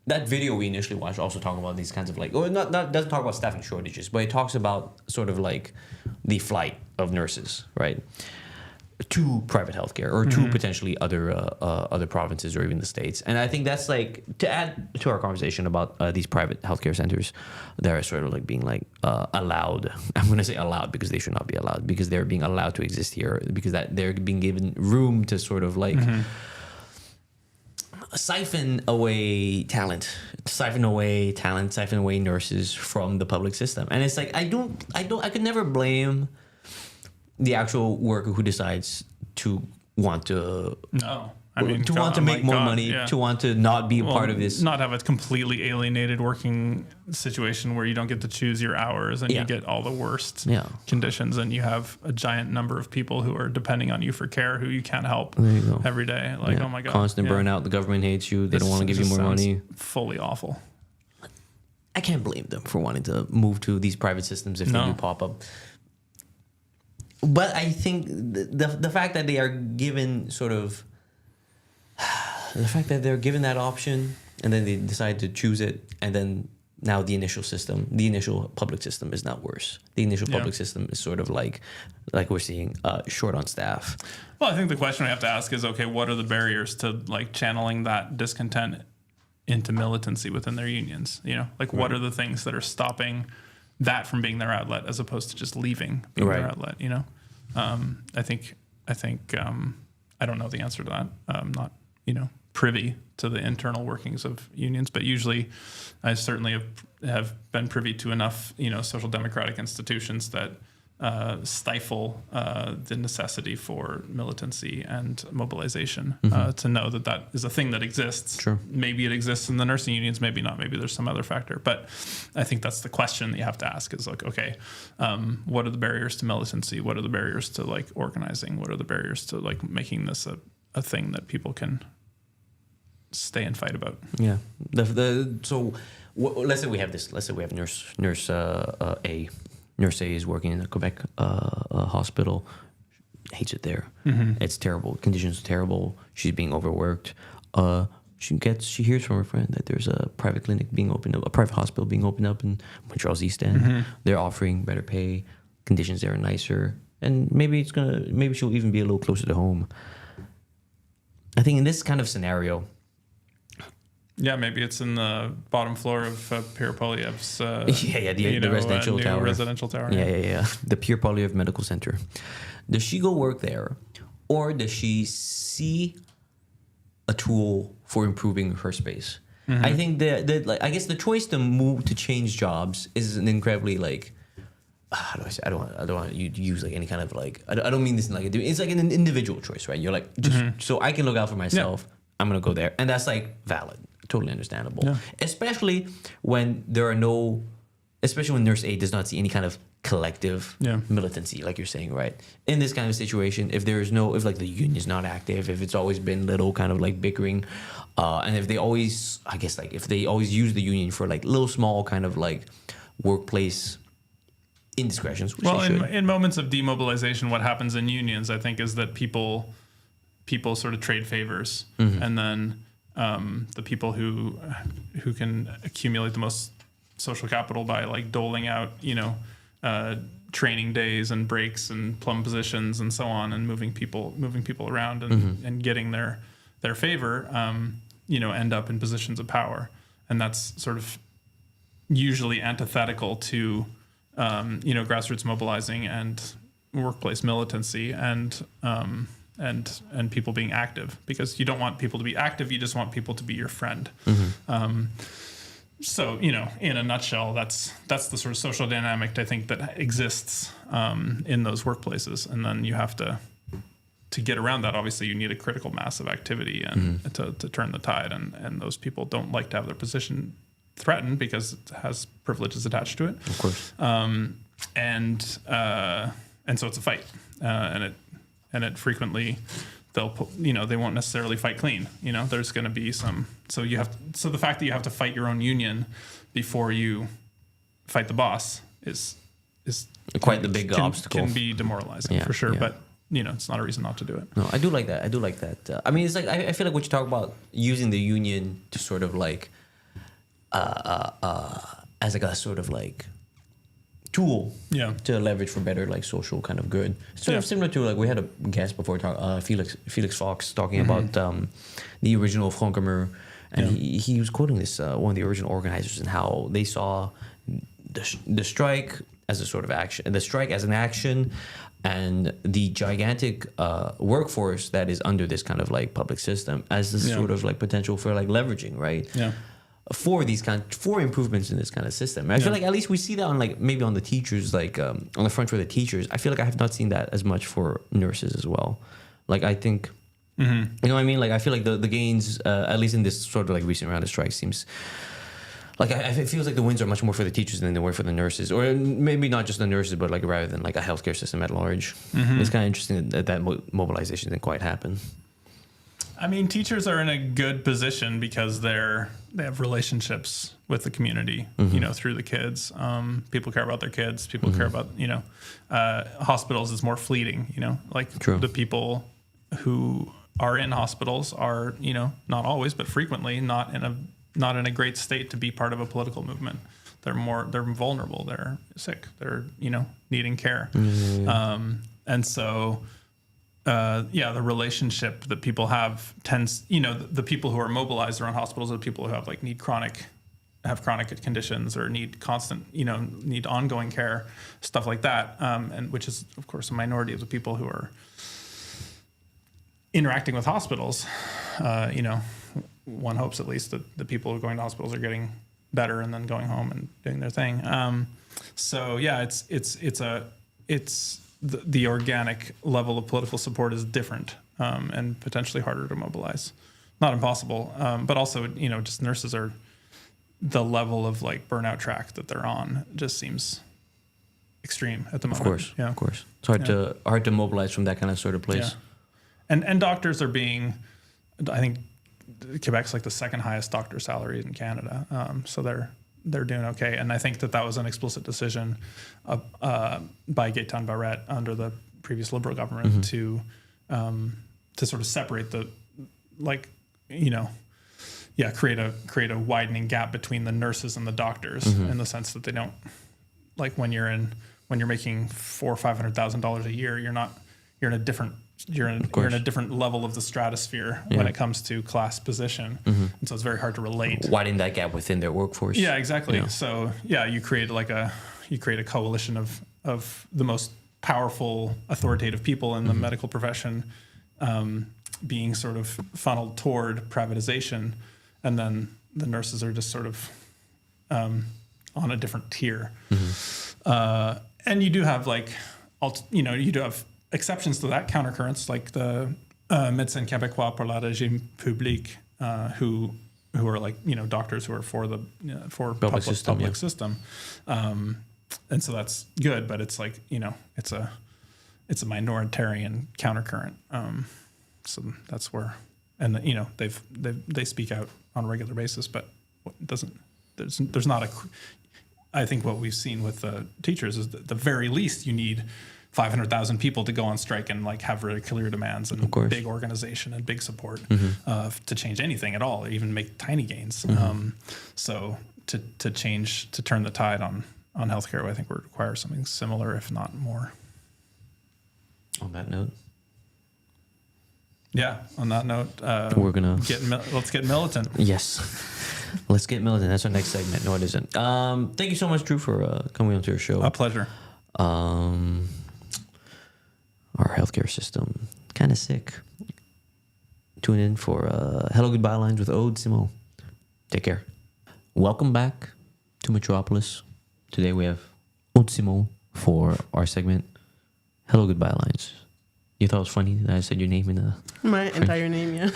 that video we initially watched also talking about these kinds of like, or not doesn't talk about staffing shortages, but it talks about sort of like the flight of nurses, right, to private healthcare or to potentially other provinces or even the states. And I think that's like to add to our conversation about these private healthcare centers that are sort of like being like allowed. I'm going to say allowed because they should not be allowed, because they're being allowed to exist here, because that they're being given room to sort of like siphon away nurses from the public system. And it's like I could never blame the actual worker who decides to want to make more money, to want to not be a part of this, not have a completely alienated working situation where you don't get to choose your hours and you get all the worst conditions, and you have a giant number of people who are depending on you for care who you can't help every day. Like, oh my God, constant burnout. The government hates you. They don't want to give you more money. Fully awful. I can't blame them for wanting to move to these private systems if they do pop up. But I think the fact that they are given that option, and then they decide to choose it, and then now the initial public system is not worse. The initial public system is sort of like we're seeing short on staff. Well, I think the question we have to ask is, okay, what are the barriers to like channeling that discontent into militancy within their unions? What are the things that are stopping that from being their outlet as opposed to just leaving being their outlet? I think I don't know the answer to that. I'm not privy to the internal workings of unions, but usually I certainly have been privy to enough social democratic institutions that stifle the necessity for militancy and mobilization, to know that is a thing that exists. Sure. Maybe it exists in the nursing unions, maybe not, maybe there's some other factor. But I think that's the question that you have to ask is like, okay, what are the barriers to militancy? What are the barriers to like organizing? What are the barriers to like making this a thing that people can stay and fight about? Yeah. Let's say we have this. Let's say we have nurse A. Nurse A is working in a Quebec hospital. Hates it there. It's terrible. Conditions are terrible. She's being overworked. She hears from her friend that there's a private clinic being opened up, a private hospital being opened up in Montreal's East End. They're offering better pay. Conditions there are nicer, and maybe she'll even be a little closer to home. I think in this kind of scenario, Yeah, maybe it's in the bottom floor of Pierre Poilievre's the residential new tower. Residential tower. Yeah. The Pierre Poilievre Medical Center. Does she go work there, or does she see a tool for improving her space? I think I guess the choice to change jobs is an incredibly like. How do I say? I don't want you to use like any kind of like. I don't mean this in like it's like an individual choice, right? You're like just so I can look out for myself. I'm gonna go there, and that's like valid, totally understandable. Yeah. Especially when there are no, especially when nurse aid does not see any kind of collective militancy, like you're saying, right? In this kind of situation, if like the union is not active, if it's always been little kind of like bickering, and if they always, I guess like if they always use the union for like little small kind of like workplace indiscretions. Well, in moments of demobilization, what happens in unions, I think, is that people sort of trade favors, and then the people who can accumulate the most social capital by like doling out, training days and breaks and plum positions and so on, and moving people around and getting their favor, end up in positions of power, and that's sort of usually antithetical to grassroots mobilizing and workplace militancy and people being active, because you don't want people to be active, you just want people to be your friend. So, in a nutshell, that's the sort of social dynamic I think that exists in those workplaces. And then you have to get around that, obviously you need a critical mass of activity and to turn the tide. And those people don't like to have their position threatened because it has privileges attached to it. Of course. And so it's a fight. And it frequently they won't necessarily fight clean. There's going to be some. So the fact that you have to fight your own union before you fight the boss is quite the big obstacle. Can be demoralizing for sure. Yeah. But it's not a reason not to do it. No, I do like that. I mean, it's like I feel like what you talk about using the union to sort of like as like a sort of like tool to leverage for better like social kind of good. Sort of similar to like we had a guest before Felix Fox talking about the original Front Commun, and he was quoting this one of the original organizers and how they saw the strike as a sort of action, the strike as an action, and the gigantic workforce that is under this kind of like public system as this sort of like potential for like leveraging, right? Yeah. For improvements in this kind of system. I feel like at least we see that on like maybe on the teachers, like on the front for the teachers. I feel like I have not seen that as much for nurses as well. Like I think, you know what I mean? Like I feel like the gains, at least in this sort of like recent round of strikes, seems like it feels like the wins are much more for the teachers than they were for the nurses, or maybe not just the nurses, but like rather than like a healthcare system at large. It's kind of interesting that mobilization didn't quite happen. I mean, teachers are in a good position because they have relationships with the community, through the kids. People care about their kids. People care about, hospitals is more fleeting, like True. The people who are in hospitals are, not always, but frequently not in a great state to be part of a political movement. They're vulnerable. They're sick. They're, needing care. And so, the relationship that people have tends, the people who are mobilized around hospitals are the people who have like have chronic conditions or need constant, need ongoing care, stuff like that. And which is of course a minority of the people who are interacting with hospitals. One hopes at least that the people who are going to hospitals are getting better and then going home and doing their thing. The organic level of political support is different and potentially harder to mobilize. Not impossible, but also, just nurses are the level of like burnout track that they're on just seems extreme at the moment. Of course. It's hard to mobilize from that kind of sort of place. Yeah. And doctors are being, I think Quebec's like the second highest doctor salary in Canada. So they're doing okay. And I think that was an explicit decision by Gaétan Barrette under the previous Liberal government to sort of separate create a widening gap between the nurses and the doctors in the sense that they don't, like when you're making $400,000 or $500,000 a year, you're in a different you're in a different level of the stratosphere when it comes to class position, and so it's very hard to relate. Widen that gap within their workforce. Yeah, exactly. Yeah. So you create a coalition of the most powerful, authoritative people in the medical profession, being sort of funneled toward privatization, and then the nurses are just sort of on a different tier. And you do have you do have exceptions to that, countercurrents, like the Médecins Québécois pour la Régime Publique, who are like, doctors who are for the public system. And so that's good, but it's like, it's a minoritarian countercurrent. So that's where, and they speak out on a regular basis, but there's not I think what we've seen with the teachers is that at the very least you need 500,000 people to go on strike and like have really clear demands and big organization and big support to change anything at all, even make tiny gains. So to turn the tide on healthcare, I think would require something similar, if not more. On that note. Yeah, on that note, we're gonna let's get militant. Yes, let's get militant. That's our next segment. No, it isn't. Thank you so much, Dru, for coming onto your show. A pleasure. Our healthcare system kind of sick. Tune in for Hello Good Bylines with Aude Simon. Take care. Welcome back to Metropolis. Today we have Aude Simon for our segment Hello Good Bylines. You thought it was funny that I said your name in my entire name, yeah.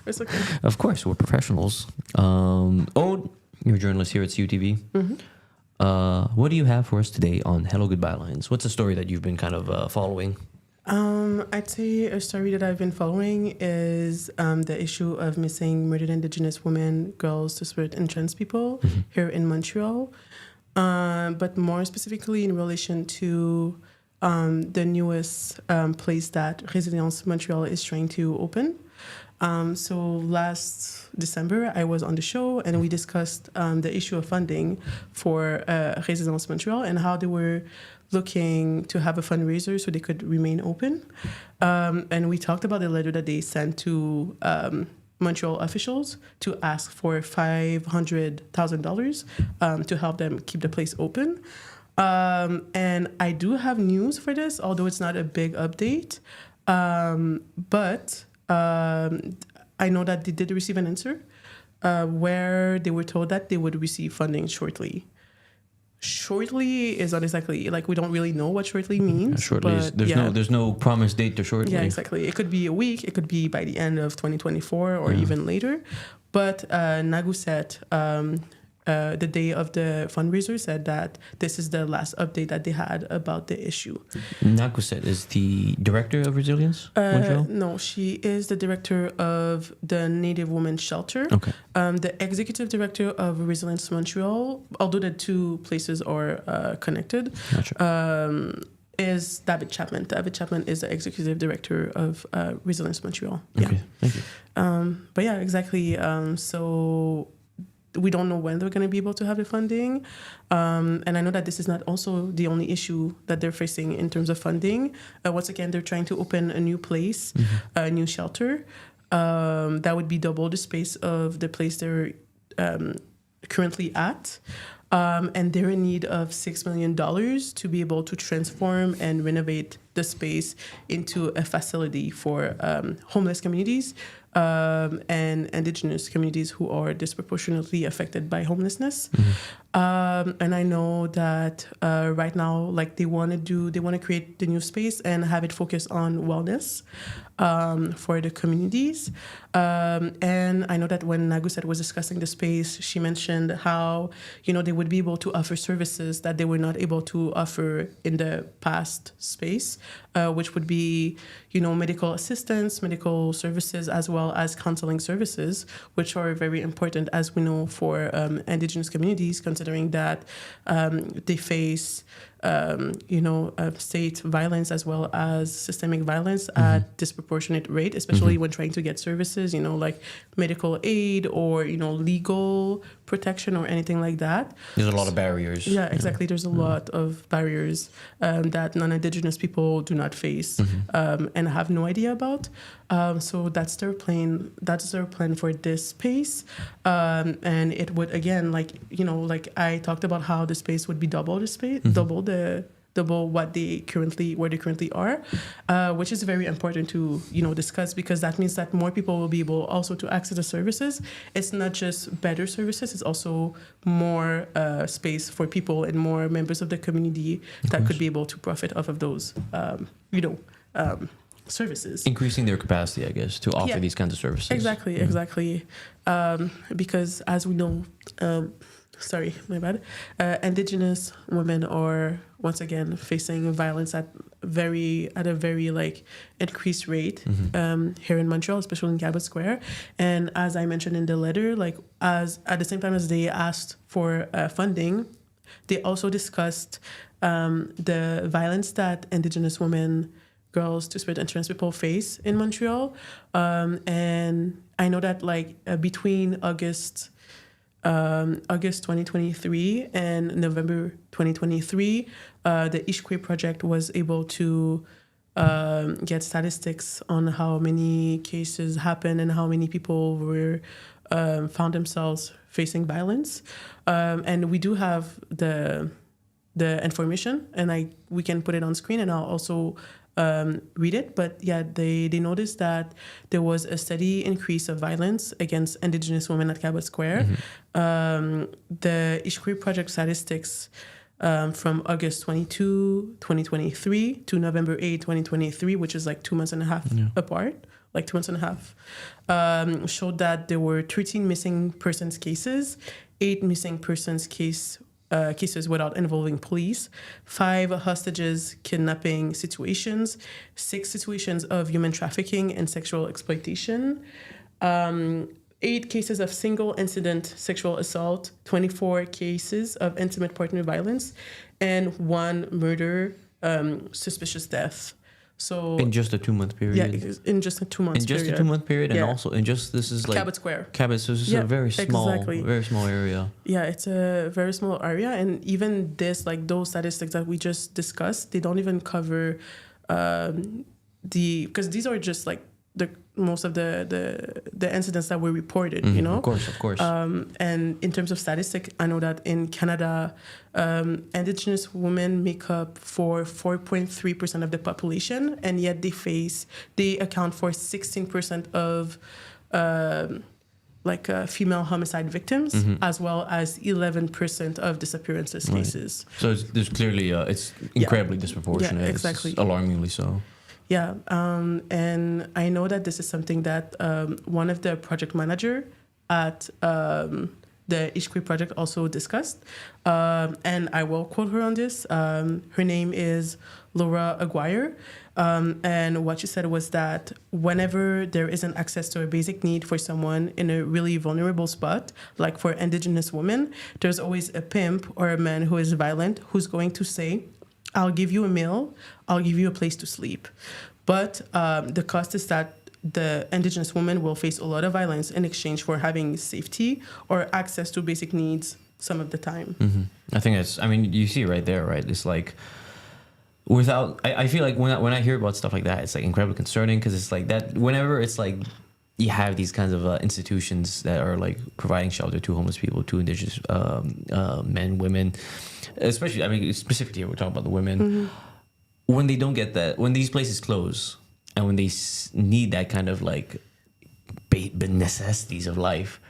It's okay. Of course, we're professionals. Aude, you're a journalist here at CUTV. What do you have for us today on Hello Good Bylines? What's a story that you've been kind of following? I'd say a story that I've been following is the issue of missing murdered Indigenous women, girls, Two-Spirit, and trans people here in Montreal. But more specifically in relation to the newest place that Resilience Montreal is trying to open. So last December, I was on the show and we discussed the issue of funding for Resilience Montreal and how they were looking to have a fundraiser so they could remain open. And we talked about the letter that they sent to Montreal officials to ask for $500,000 to help them keep the place open. And I do have news for this, although it's not a big update. But I know that they did receive an answer where they were told that they would receive funding shortly. Shortly is not exactly, like, we don't really know what shortly means. Shortly is, there's no promised date to shortly. Yeah, exactly. It could be a week. It could be by the end of 2024 or even later. But Naguset, the day of the fundraiser, said that this is the last update that they had about the issue. Naguset is the director of Resilience Montreal? No, she is the director of the Native Women's Shelter. Okay. The executive director of Resilience Montreal, although the two places are connected, is David Chapman. David Chapman is the executive director of Resilience Montreal. Yeah. Okay, thank you. But yeah, exactly. So we don't know when they're going to be able to have the funding. And I know that this is not also the only issue that they're facing in terms of funding. Once again, they're trying to open a new place, a new shelter. That would be double the space of the place they're currently at. And they're in need of $6 million to be able to transform and renovate the space into a facility for homeless communities and Indigenous communities who are disproportionately affected by homelessness. And I know that right now, like, they want to create the new space and have it focus on wellness for the communities. And I know that when Naguset was discussing the space, she mentioned how, they would be able to offer services that they were not able to offer in the past space, which would be, medical assistance, medical services, as well as counseling services, which are very important, as we know, for Indigenous communities, considering that they face state violence as well as systemic violence at disproportionate rate, especially when trying to get services, like medical aid or, legal protection or anything like that. There's a lot of barriers. Yeah, exactly. There's a lot of barriers that non-Indigenous people do not face and have no idea about. So that's their plan. That's their plan for this space. And it would, again, like I talked about how the space would be double the space, double where they currently are, which is very important to discuss, because that means that more people will be able also to access the services. It's not just better services; it's also more space for people and more members of the community that could be able to profit off of those, services. Increasing their capacity, I guess, to offer these kinds of services. Exactly. Because as we know, sorry, my bad. Indigenous women are once again facing violence at a very increased rate here in Montreal, especially in Cabot Square. And as I mentioned in the letter, as at the same time as they asked for funding, they also discussed the violence that Indigenous women, girls, Two-Spirit, and trans people face in Montreal. And I know that between August 2023 and November 2023, the Iskweu project was able to get statistics on how many cases happened and how many people were found themselves facing violence. And we do have the information, and we can put it on screen, and I'll also read it. But they noticed that there was a steady increase of violence against Indigenous women at Cabot Square. The Iskweu project statistics from August 22, 2023 to November 8, 2023, which is 2 months and a half apart, 2 months and a half, showed that there were 13 missing persons cases, 8 missing persons cases without involving police, 5 hostages kidnapping situations, 6 situations of human trafficking and sexual exploitation, 8 cases of single incident sexual assault, 24 cases of intimate partner violence, and 1 murder, suspicious death. So in just a 2-month period. Yeah, in just a 2 months period. In just a 2-month period, and also in just this is Cabot Square. Cabot, so this is a very small area. Yeah, it's a very small area, and even this, those statistics that we just discussed, they don't even cover because these are just the most of the incidents that were reported, Of course. And in terms of statistics, I know that in Canada, Indigenous women make up for 4.3% of the population, and yet they account for 16% of female homicide victims, as well as 11% of disappearances cases. So there's clearly it's incredibly disproportionate. Yeah, exactly. It's alarmingly so. Yeah, and I know that this is something that one of the project manager at the Iskweu project also discussed, and I will quote her on this. Her name is Laura Aguirre, and what she said was that whenever there isn't access to a basic need for someone in a really vulnerable spot, like for Indigenous women, there's always a pimp or a man who is violent who's going to say, I'll give you a meal, I'll give you a place to sleep. But the cost is that the Indigenous woman will face a lot of violence in exchange for having safety or access to basic needs some of the time. I think you see right there, right? It's I feel like when I hear about stuff like that, it's incredibly concerning, because it's that whenever it's you have these kinds of institutions that are providing shelter to homeless people, to Indigenous men, women, especially, specifically here, we're talking about the women. When they don't get that, when these places close, and when they need that kind of necessities of life,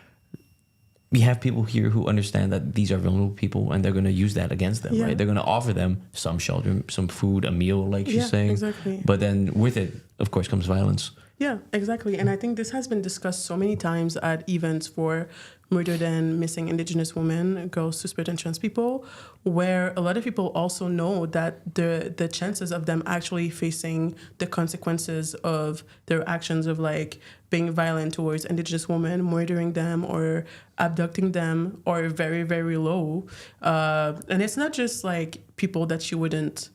we have people here who understand that these are vulnerable people, and they're going to use that against them, right? They're going to offer them some shelter, some food, a meal, she's saying. Exactly. But then with it, of course, comes violence. Yeah, exactly. And I think this has been discussed so many times at events for murdered and missing Indigenous women, girls, Two-Spirit, and trans people, where a lot of people also know that the chances of them actually facing the consequences of their actions of like being violent towards Indigenous women, murdering them or abducting them are very, very low. And it's not just like people that you wouldn't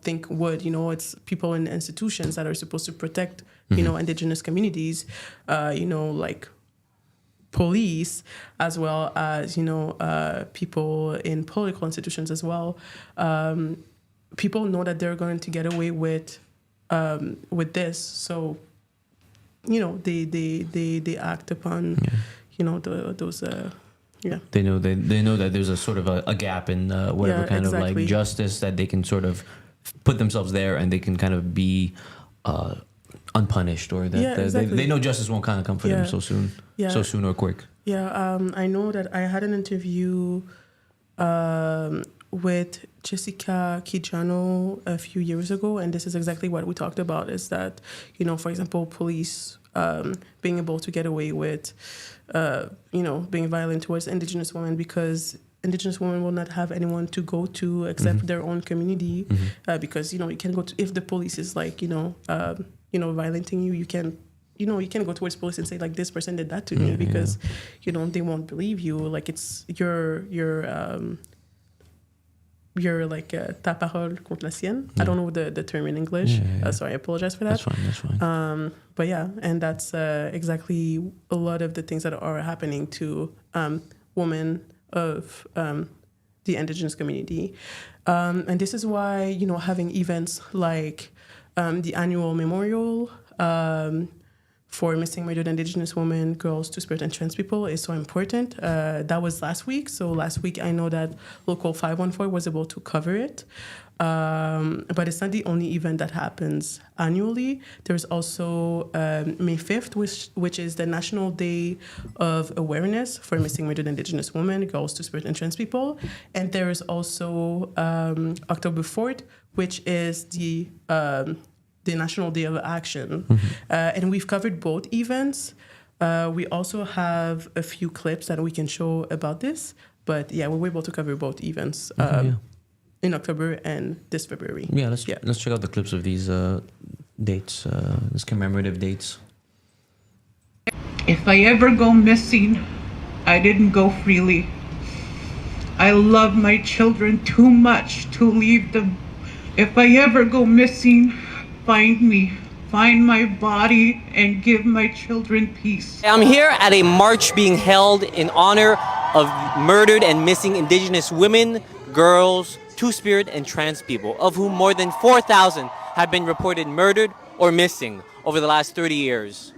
think would, it's people in institutions that are supposed to protect, Indigenous communities, like police, as well as, people in political institutions as well. People know that they're going to get away with this. So, they act upon, those. Yeah. They know that there's a sort of a gap in whatever kind of like justice that they can sort of put themselves there, and they can kind of be unpunished, or that they know justice won't kind of come for them so soon, so soon or quick. Yeah, I know that I had an interview with Jessica Kijano a few years ago, and this is exactly what we talked about, is that, for example, police being able to get away with, being violent towards Indigenous women because Indigenous women will not have anyone to go to except their own community, because, you can go to, if the police is like, violenting you, you can go towards police and say like, this person did that to me, because, they won't believe you. Like, it's your like ta parole contre la sienne. I don't know the term in English. Sorry, I apologize for that. That's fine. But yeah, and that's exactly a lot of the things that are happening to women of the Indigenous community. And this is why, having events like the annual memorial for missing, murdered Indigenous women, girls, Two-Spirit, and trans people is so important. That was last week. So last week, I know that Local 514 was able to cover it. But it's not the only event that happens annually. There's also May 5th, which is the National Day of Awareness for missing, murdered Indigenous women, girls, Two-Spirit, and trans people. And there is also October 4th, which is the National Day of Action. And we've covered both events. We also have a few clips that we can show about this. But yeah, we were able to cover both events in October and this February. Let's check out the clips of these dates, these commemorative dates. If I ever go missing, I didn't go freely. I love my children too much to leave them. If I ever go missing, find me, find my body, and give my children peace. I'm here at a march being held in honor of murdered and missing Indigenous women, girls, Two-Spirit, and trans people, of whom more than 4,000 have been reported murdered or missing over the last 30 years.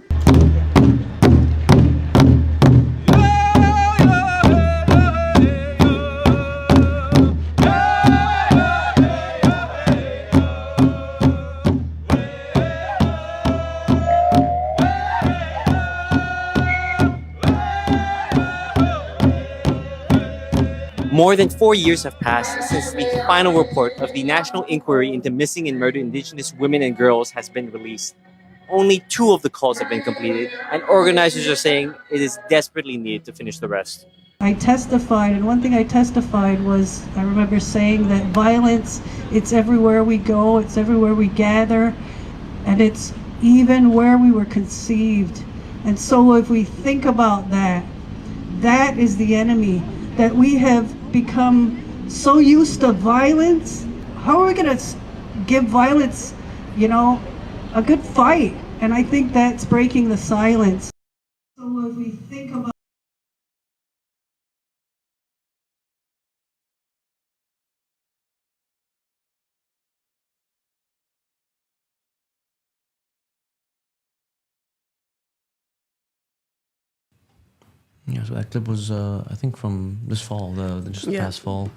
More than 4 years have passed since the final report of the National Inquiry into Missing and Murdered Indigenous Women and Girls has been released. Only 2 of the calls have been completed, and organizers are saying it is desperately needed to finish the rest. I testified, and one thing I testified was, I remember saying that violence, it's everywhere we go, it's everywhere we gather, and it's even where we were conceived. And so if we think about that, that is the enemy, that we have become so used to violence. How are we going to give violence, a good fight? And I think that's breaking the silence. So if we think about So that clip was, I think, from this fall, just the past fall.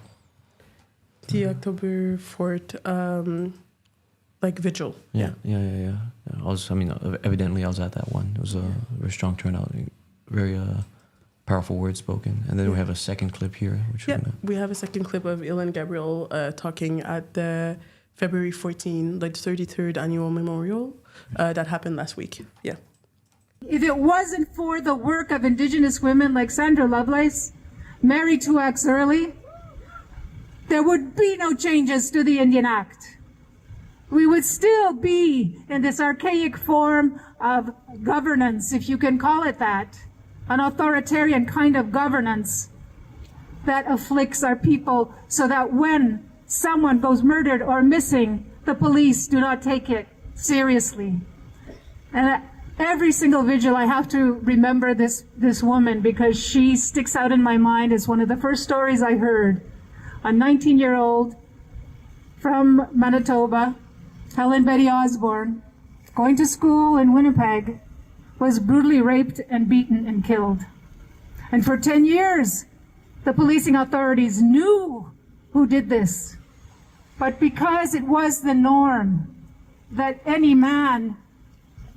The October 4th, vigil. Yeah. Evidently I was at that one. It was a very strong turnout, very powerful words spoken. And then we have a second clip here. We have a second clip of Ilan Gabriel talking at the February 14, like the 33rd annual memorial that happened last week. Yeah. If it wasn't for the work of Indigenous women like Sandra Lovelace, Mary 2X Early, there would be no changes to the Indian Act. We would still be in this archaic form of governance, if you can call it that, an authoritarian kind of governance that afflicts our people so that when someone goes murdered or missing, the police do not take it seriously. And every single vigil, I have to remember this woman because she sticks out in my mind as one of the first stories I heard. A 19-year-old from Manitoba, Helen Betty Osborne, going to school in Winnipeg, was brutally raped and beaten and killed. And for 10 years, the policing authorities knew who did this. But because it was the norm that any man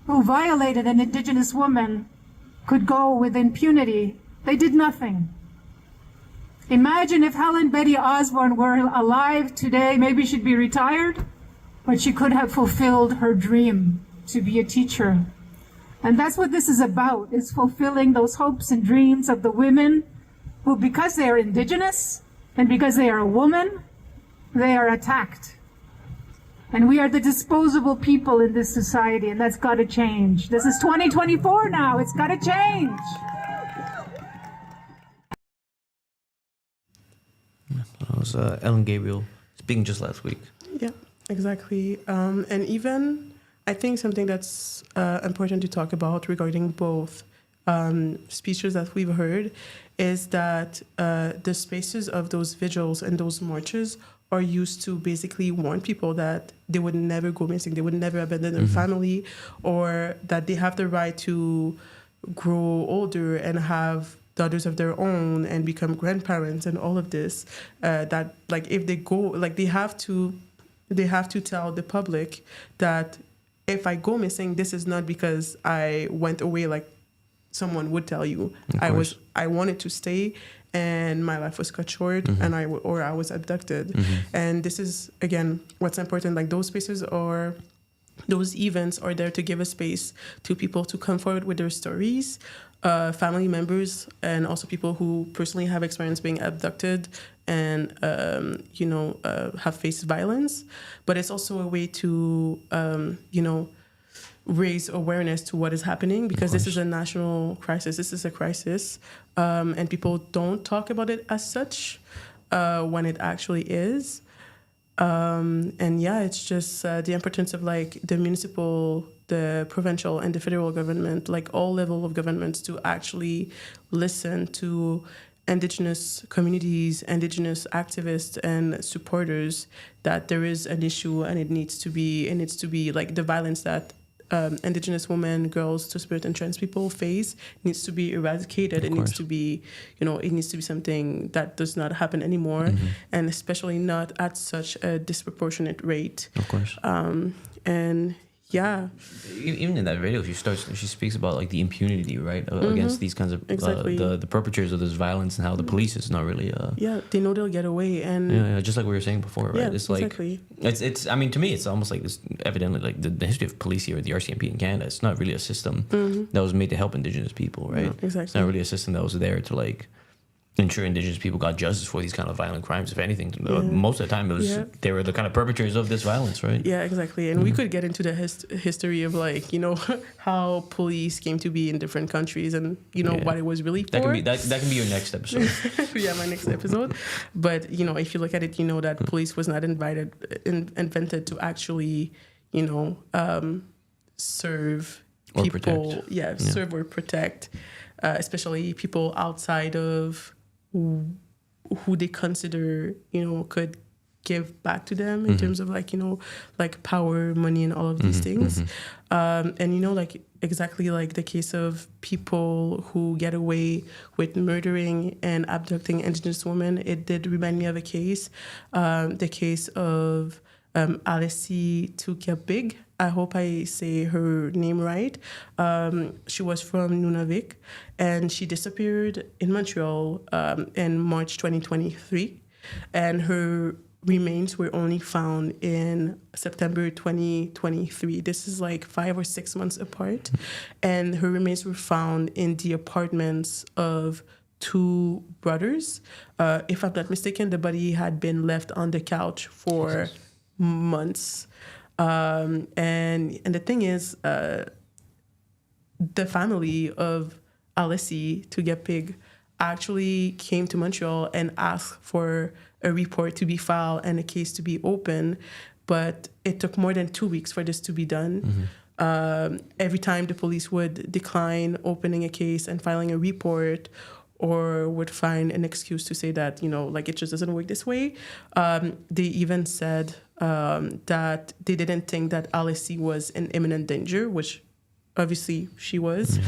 who violated an Indigenous woman could go with impunity, they did nothing. Imagine if Helen Betty Osborne were alive today, maybe she'd be retired, but she could have fulfilled her dream to be a teacher. And that's what this is about, is fulfilling those hopes and dreams of the women who, because they are Indigenous and because they are a woman, they are attacked. And we are the disposable people in this society, and that's got to change. This is 2024 now. It's got to change. That was Ellen Gabriel speaking just last week. Yeah, exactly. And even I think something that's important to talk about regarding both speeches that we've heard is that the spaces of those vigils and those marches are used to basically warn people that they would never go missing, they would never abandon their family, or that they have the right to grow older and have daughters of their own and become grandparents and all of this. That like if they go, like they have to tell the public that if I go missing, this is not because I went away like someone would tell you. I wanted to stay, and my life was cut short, and I was abducted. And this is again what's important. Like those spaces or those events are there to give a space to people to come forward with their stories, family members, and also people who personally have experience being abducted and have faced violence. But it's also a way to raise awareness to what is happening, because this is a national crisis. This is a crisis, and people don't talk about it as such when it actually is. And yeah, it's just the importance of like the municipal, the provincial, and the federal government, like all level of governments, to actually listen to Indigenous communities, Indigenous activists and supporters, that there is an issue and it needs to be like the violence that Indigenous women, girls, Two-Spirit, and trans people face needs to be eradicated. It needs to be, it needs to be something that does not happen anymore, and especially not at such a disproportionate rate. Of course. And yeah, even in that video, she speaks about like the impunity, right, against these kinds of the perpetrators of this violence, and how the police is not really. They know they'll get away, and just like we were saying before, right? Yeah, it's like exactly. It's. I mean, to me, it's almost like this. Evidently, like the history of police here, the RCMP in Canada, it's not really a system that was made to help Indigenous people, right? No, exactly. It's not really a system that was there to like ensure Indigenous people got justice for these kind of violent crimes. If anything, most of the time it was they were the kind of perpetrators of this violence, right? Yeah, exactly. And we could get into the history of like how police came to be in different countries, and what it was really for. That can be your next episode. Yeah, my next episode. But if you look at it, that police was not invented to actually serve or people. Protect. Serve or protect, especially people outside of who they consider could give back to them in terms of like power, money, and all of these things. And like exactly like the case of people who get away with murdering and abducting Indigenous women, it did remind me of a case, the case of Alessi Tukapig. I hope I say her name right. She was from Nunavik, and she disappeared in Montreal in March 2023. And her remains were only found in September 2023. This is like 5 or 6 months apart. And her remains were found in the apartments of 2 brothers. If I'm not mistaken, the body had been left on the couch for months. And the thing is, the family of Alessi Tugepig actually came to Montreal and asked for a report to be filed and a case to be open, but it took more than 2 weeks for this to be done. Every time the police would decline opening a case and filing a report, or would find an excuse to say that, like, it just doesn't work this way. They even said that they didn't think that Alessi was in imminent danger, which obviously she was,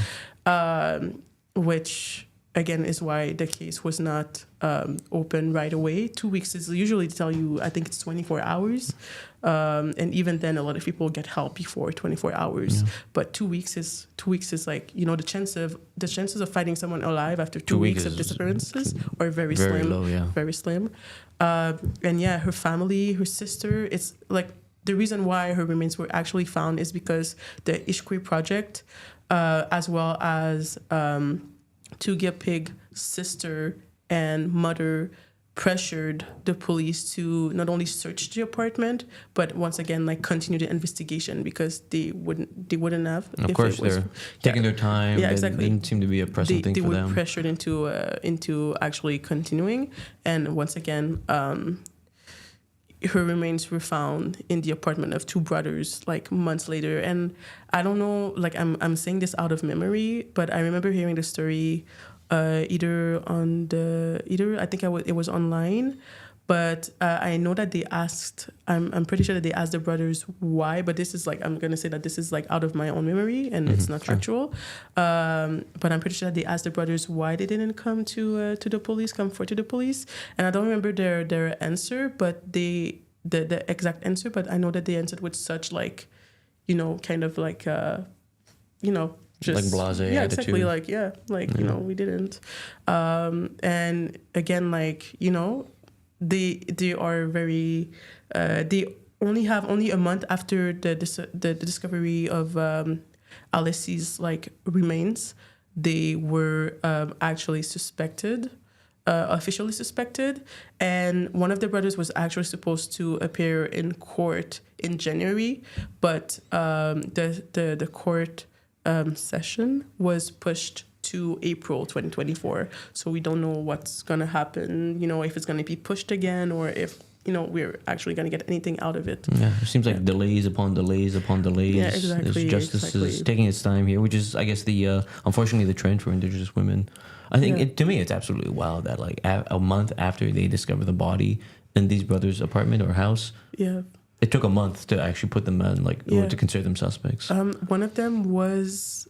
which again is why the case was not open right away. 2 weeks is usually to tell you, I think it's 24 hours. And even then, a lot of people get help before 24 hours. But 2 weeks is like, the chances of finding someone alive after 2 weeks of disappearances are very slim. Low, yeah. Very slim. And yeah, her family, her sister, it's like the reason why her remains were actually found is because the Iskweu project, as well as Tugepig's sister and mother, pressured the police to not only search the apartment, but once again, like, continue the investigation, because they wouldn't have. Of course, they're taking their time. Yeah, exactly. It didn't seem to be a pressing thing for them. They were pressured into actually continuing, and once again, her remains were found in the apartment of 2 brothers, like, months later. And I don't know, like, I'm saying this out of memory, but I remember hearing the story either I think it was online, but I know that they asked, I'm pretty sure that they asked the brothers why, but this is like, I'm going to say that this is like out of my own memory and it's not factual. But I'm pretty sure that they asked the brothers why they didn't come to the police, come forward to the police. And I don't remember their answer, but the exact answer, but I know that they answered with such, like, kind of like, just like blasé yeah, attitude. exactly, like, yeah, like, we didn't. And again, like, they are very, they only have a month after the discovery of Alessi's, like, remains, they were actually suspected, officially suspected, and one of the brothers was actually supposed to appear in court in January, but the court session was pushed to April 2024. So we don't know what's going to happen, if it's going to be pushed again, or if, we're actually going to get anything out of it. Yeah, it seems like delays upon delays upon delays. Yeah, exactly. Justice is taking its time here, which is, I guess, unfortunately the trend for Indigenous women. I think, to me, it's absolutely wild that, like, a month after they discover the body in these brothers' apartment or house, it took a month to actually put them on, like, or to consider them suspects. One of them was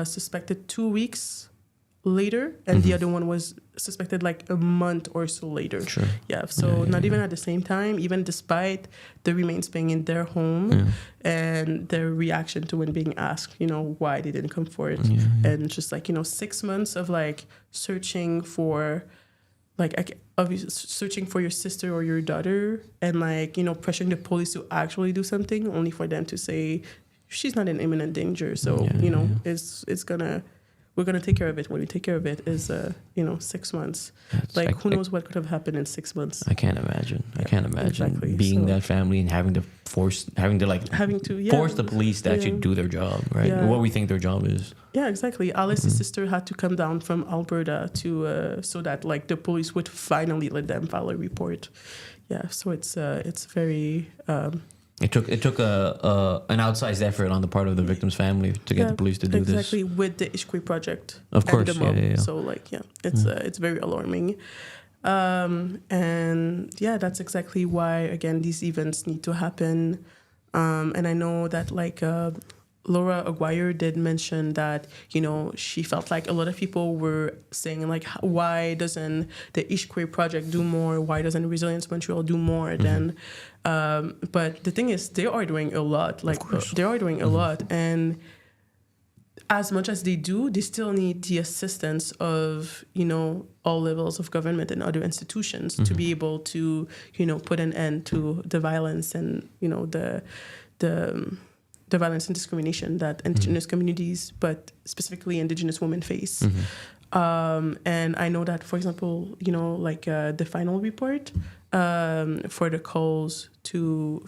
suspected 2 weeks later, and the other one was suspected like a month or so later. Sure. Yeah. So not even at the same time, even despite the remains being in their home and their reaction to when being asked, why they didn't come forward, and just like 6 months of like searching for. Like, obviously, searching for your sister or your daughter, and like, pressuring the police to actually do something, only for them to say she's not in imminent danger. So we're gonna take care of it. When we take care of it is 6 months. Who knows what could have happened in 6 months? I can't imagine. Exactly. Being that family and having to force the police to actually do their job, right? Yeah. What we think their job is. Yeah, exactly. Alice's sister had to come down from Alberta to so that like the police would finally let them file a report. Yeah, so it's very. It took an outsized effort on the part of the victim's family to get the police to do this. Exactly, with the Iskweu project. Of course, yeah. So like, it's very alarming. And yeah, that's exactly why, again, these events need to happen. And I know that like Laura Aguirre did mention that, she felt like a lot of people were saying like, why doesn't the Iskweu project do more? Why doesn't Resilience Montreal do more than... But the thing is, they are doing a lot. Like, they are doing a lot. And as much as they do, they still need the assistance of, all levels of government and other institutions to be able to, put an end to the violence and, the violence and discrimination that Indigenous communities, but specifically Indigenous women face. And I know that, for example, the final report for the calls to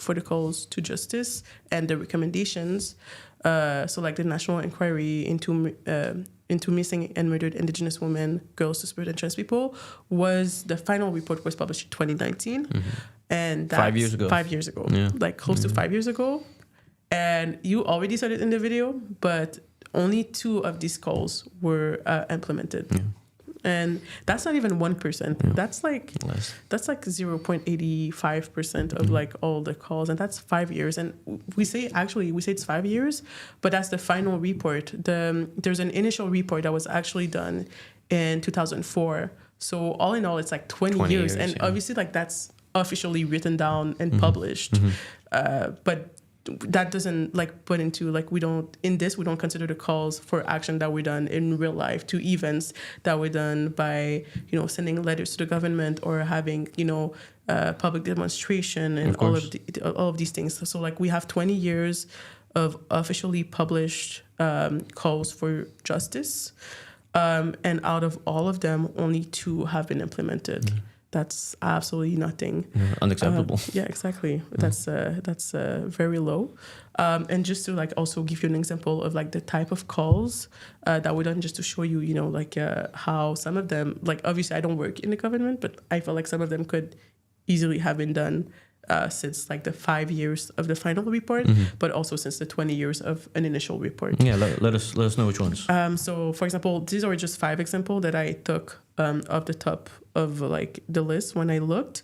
justice and the recommendations. So the national inquiry into missing and murdered Indigenous women, girls, Two-Spirit, and trans people the final report was published in 2019. And that's 5 years ago. 5 years ago. Yeah. Close to 5 years ago. And you already said it in the video, but only 2 of these calls were implemented. Yeah. And that's not even 1%. Yeah. That's like 0.85% of all the calls, and that's 5 years. And we say it's 5 years, but that's the final report. There's an initial report that was actually done in 2004. So all in all, it's 20 years. And obviously that's officially written down and published. But that doesn't put into we don't consider the calls for action that were done in real life to events that were done by sending letters to the government or having public demonstration and all of these things. So we have 20 years of officially published calls for justice, and out of all of them, only 2 have been implemented. That's absolutely nothing. Unacceptable. Yeah, exactly. That's very low. And just to also give you an example of the type of calls that were done, just to show you, how some of them, obviously I don't work in the government, but I feel like some of them could easily have been done since the 5 years of the final report, but also since the 20 years of an initial report. Yeah, let us know which ones. So, for example, these are just 5 examples that I took off the top of the list when I looked.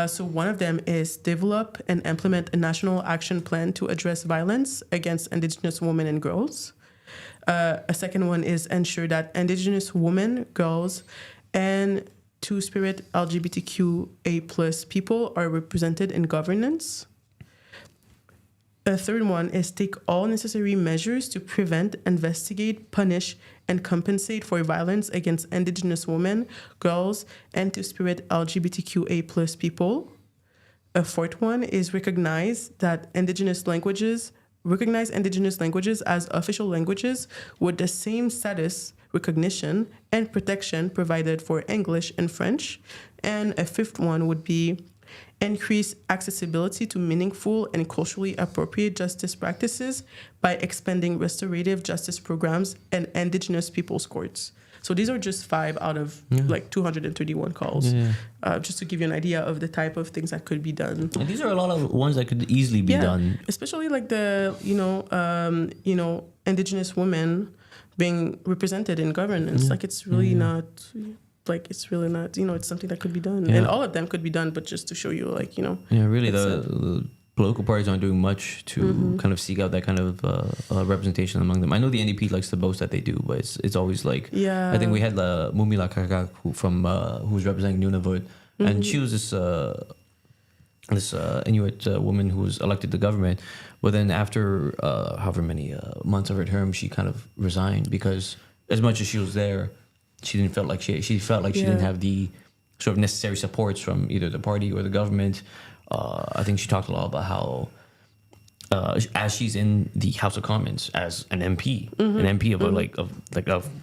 So one of them is develop and implement a national action plan to address violence against Indigenous women and girls. A second one is ensure that Indigenous women, girls, and Two-Spirit LGBTQA+ people are represented in governance. A third one is take all necessary measures to prevent, investigate, punish, and compensate for violence against Indigenous women, girls, and Two-Spirit LGBTQA+ people. A fourth one is recognize Indigenous languages as official languages with the same status, recognition, and protection provided for English and French. And a fifth one would be increase accessibility to meaningful and culturally appropriate justice practices by expanding restorative justice programs and Indigenous people's courts. So these are just 5 out of 231 calls, just to give you an idea of the type of things that could be done. And these are a lot of ones that could easily be done. Especially the Indigenous women being represented in governance. It's really not. It's really not, it's something that could be done. And all of them could be done, but just to show you, Yeah, really, the political parties aren't doing much to kind of seek out that kind of representation among them. I know the NDP likes to boast that they do, but it's always I think we had Mumila Kakak who was representing Nunavut, and she was this Inuit woman who was elected to government. But then after however many months of her term, she kind of resigned because as much as she was there, she felt like she didn't have the sort of necessary supports from either the party or the government. I think she talked a lot about how, as she's in the House of Commons as an MP, an MP of a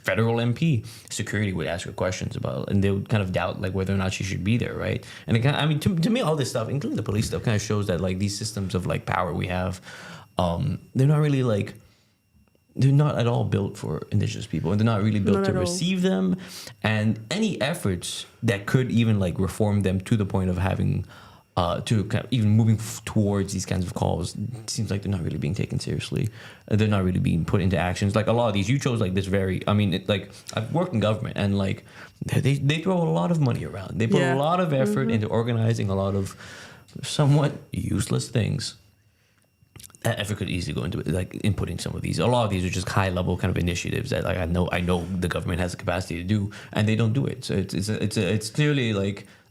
federal MP, security would ask her questions about, and they would kind of doubt whether or not she should be there, right? And it to me, all this stuff, including the police stuff, kind of shows that these systems of power we have, they're not really they're not at all built for Indigenous people, and they're not really built to receive them. And any efforts that could even reform them to the point of having to kind of even moving towards these kinds of calls, it seems like they're not really being taken seriously. They're not really being put into actions. A lot of these, you chose this very. I've worked in government, and they throw a lot of money around. They put a lot of effort into organizing a lot of somewhat useless things. That effort could easily go into inputting some of these. A lot of these are just high level kind of initiatives that I know the government has the capacity to do, and they don't do it. So it's clearly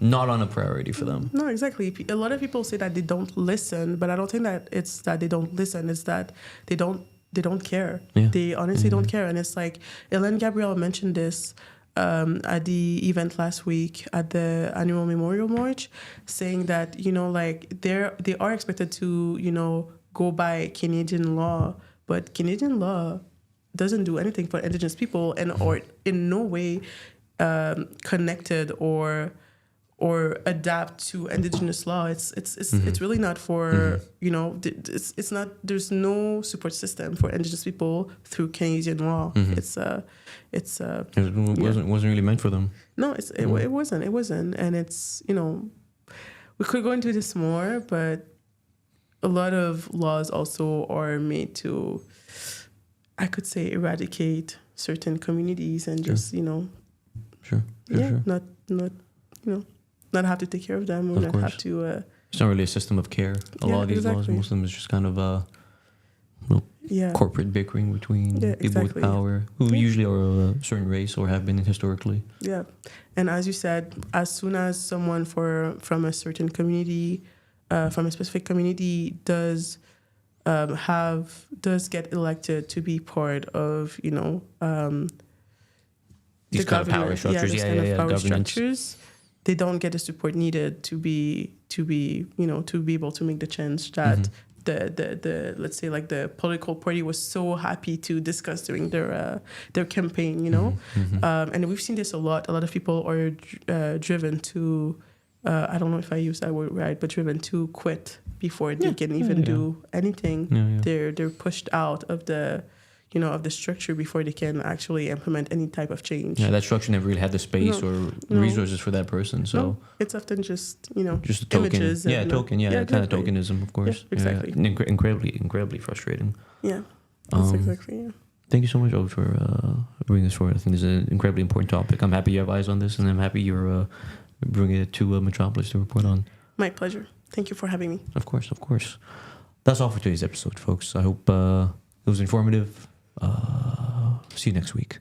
not on a priority for them. No, exactly. A lot of people say that they don't listen, but I don't think that it's that they don't listen. It's that they don't they don't care. Yeah. They honestly don't care. And it's like, Hélène Gabriel mentioned this at the event last week at the annual Memorial March, saying that, you know, like they are expected to, you know, go by Canadian law, but Canadian law doesn't do anything for Indigenous people and or in no way connected or adapt to Indigenous law. It's really not for you know, it's not, there's no support system for Indigenous people through Canadian law. It wasn't really meant for them. No, it wasn't, and it's, you know, we could go into this more, but a lot of laws also are made to, I could say, eradicate certain communities and just, you know, not you know, not have to take care of them, or not have to. It's not really a system of care. A lot of these laws, most of them is just kind of corporate bickering between people with power, who usually are of a certain race or have been historically. Yeah, and as you said, as soon as someone from a certain community, from a specific community, does get elected to be part of, you know, these kind of power structures, power structures, they don't get the support needed to be you know, to be able to make the change that the let's say like the political party was so happy to discuss during their campaign, you know. And we've seen this a lot. A lot of people are driven to I don't know if I use that word right, but driven to quit before they can even do anything. They're pushed out of the, you know, of the structure before they can actually implement any type of change. Yeah, that structure never really had the space or resources for that person. So it's often just, you know, just a token. Images kind of tokenism, of course. Yeah, exactly. Incredibly frustrating. Yeah, that's exactly. Yeah. Thank you so much, Aude, for bringing this forward. I think this is an incredibly important topic. I'm happy you have eyes on this, and I'm happy you're bringing it to Metropolis to report on. My pleasure. Thank you for having me. Of course. That's all for today's episode, folks. I hope it was informative. See you next week.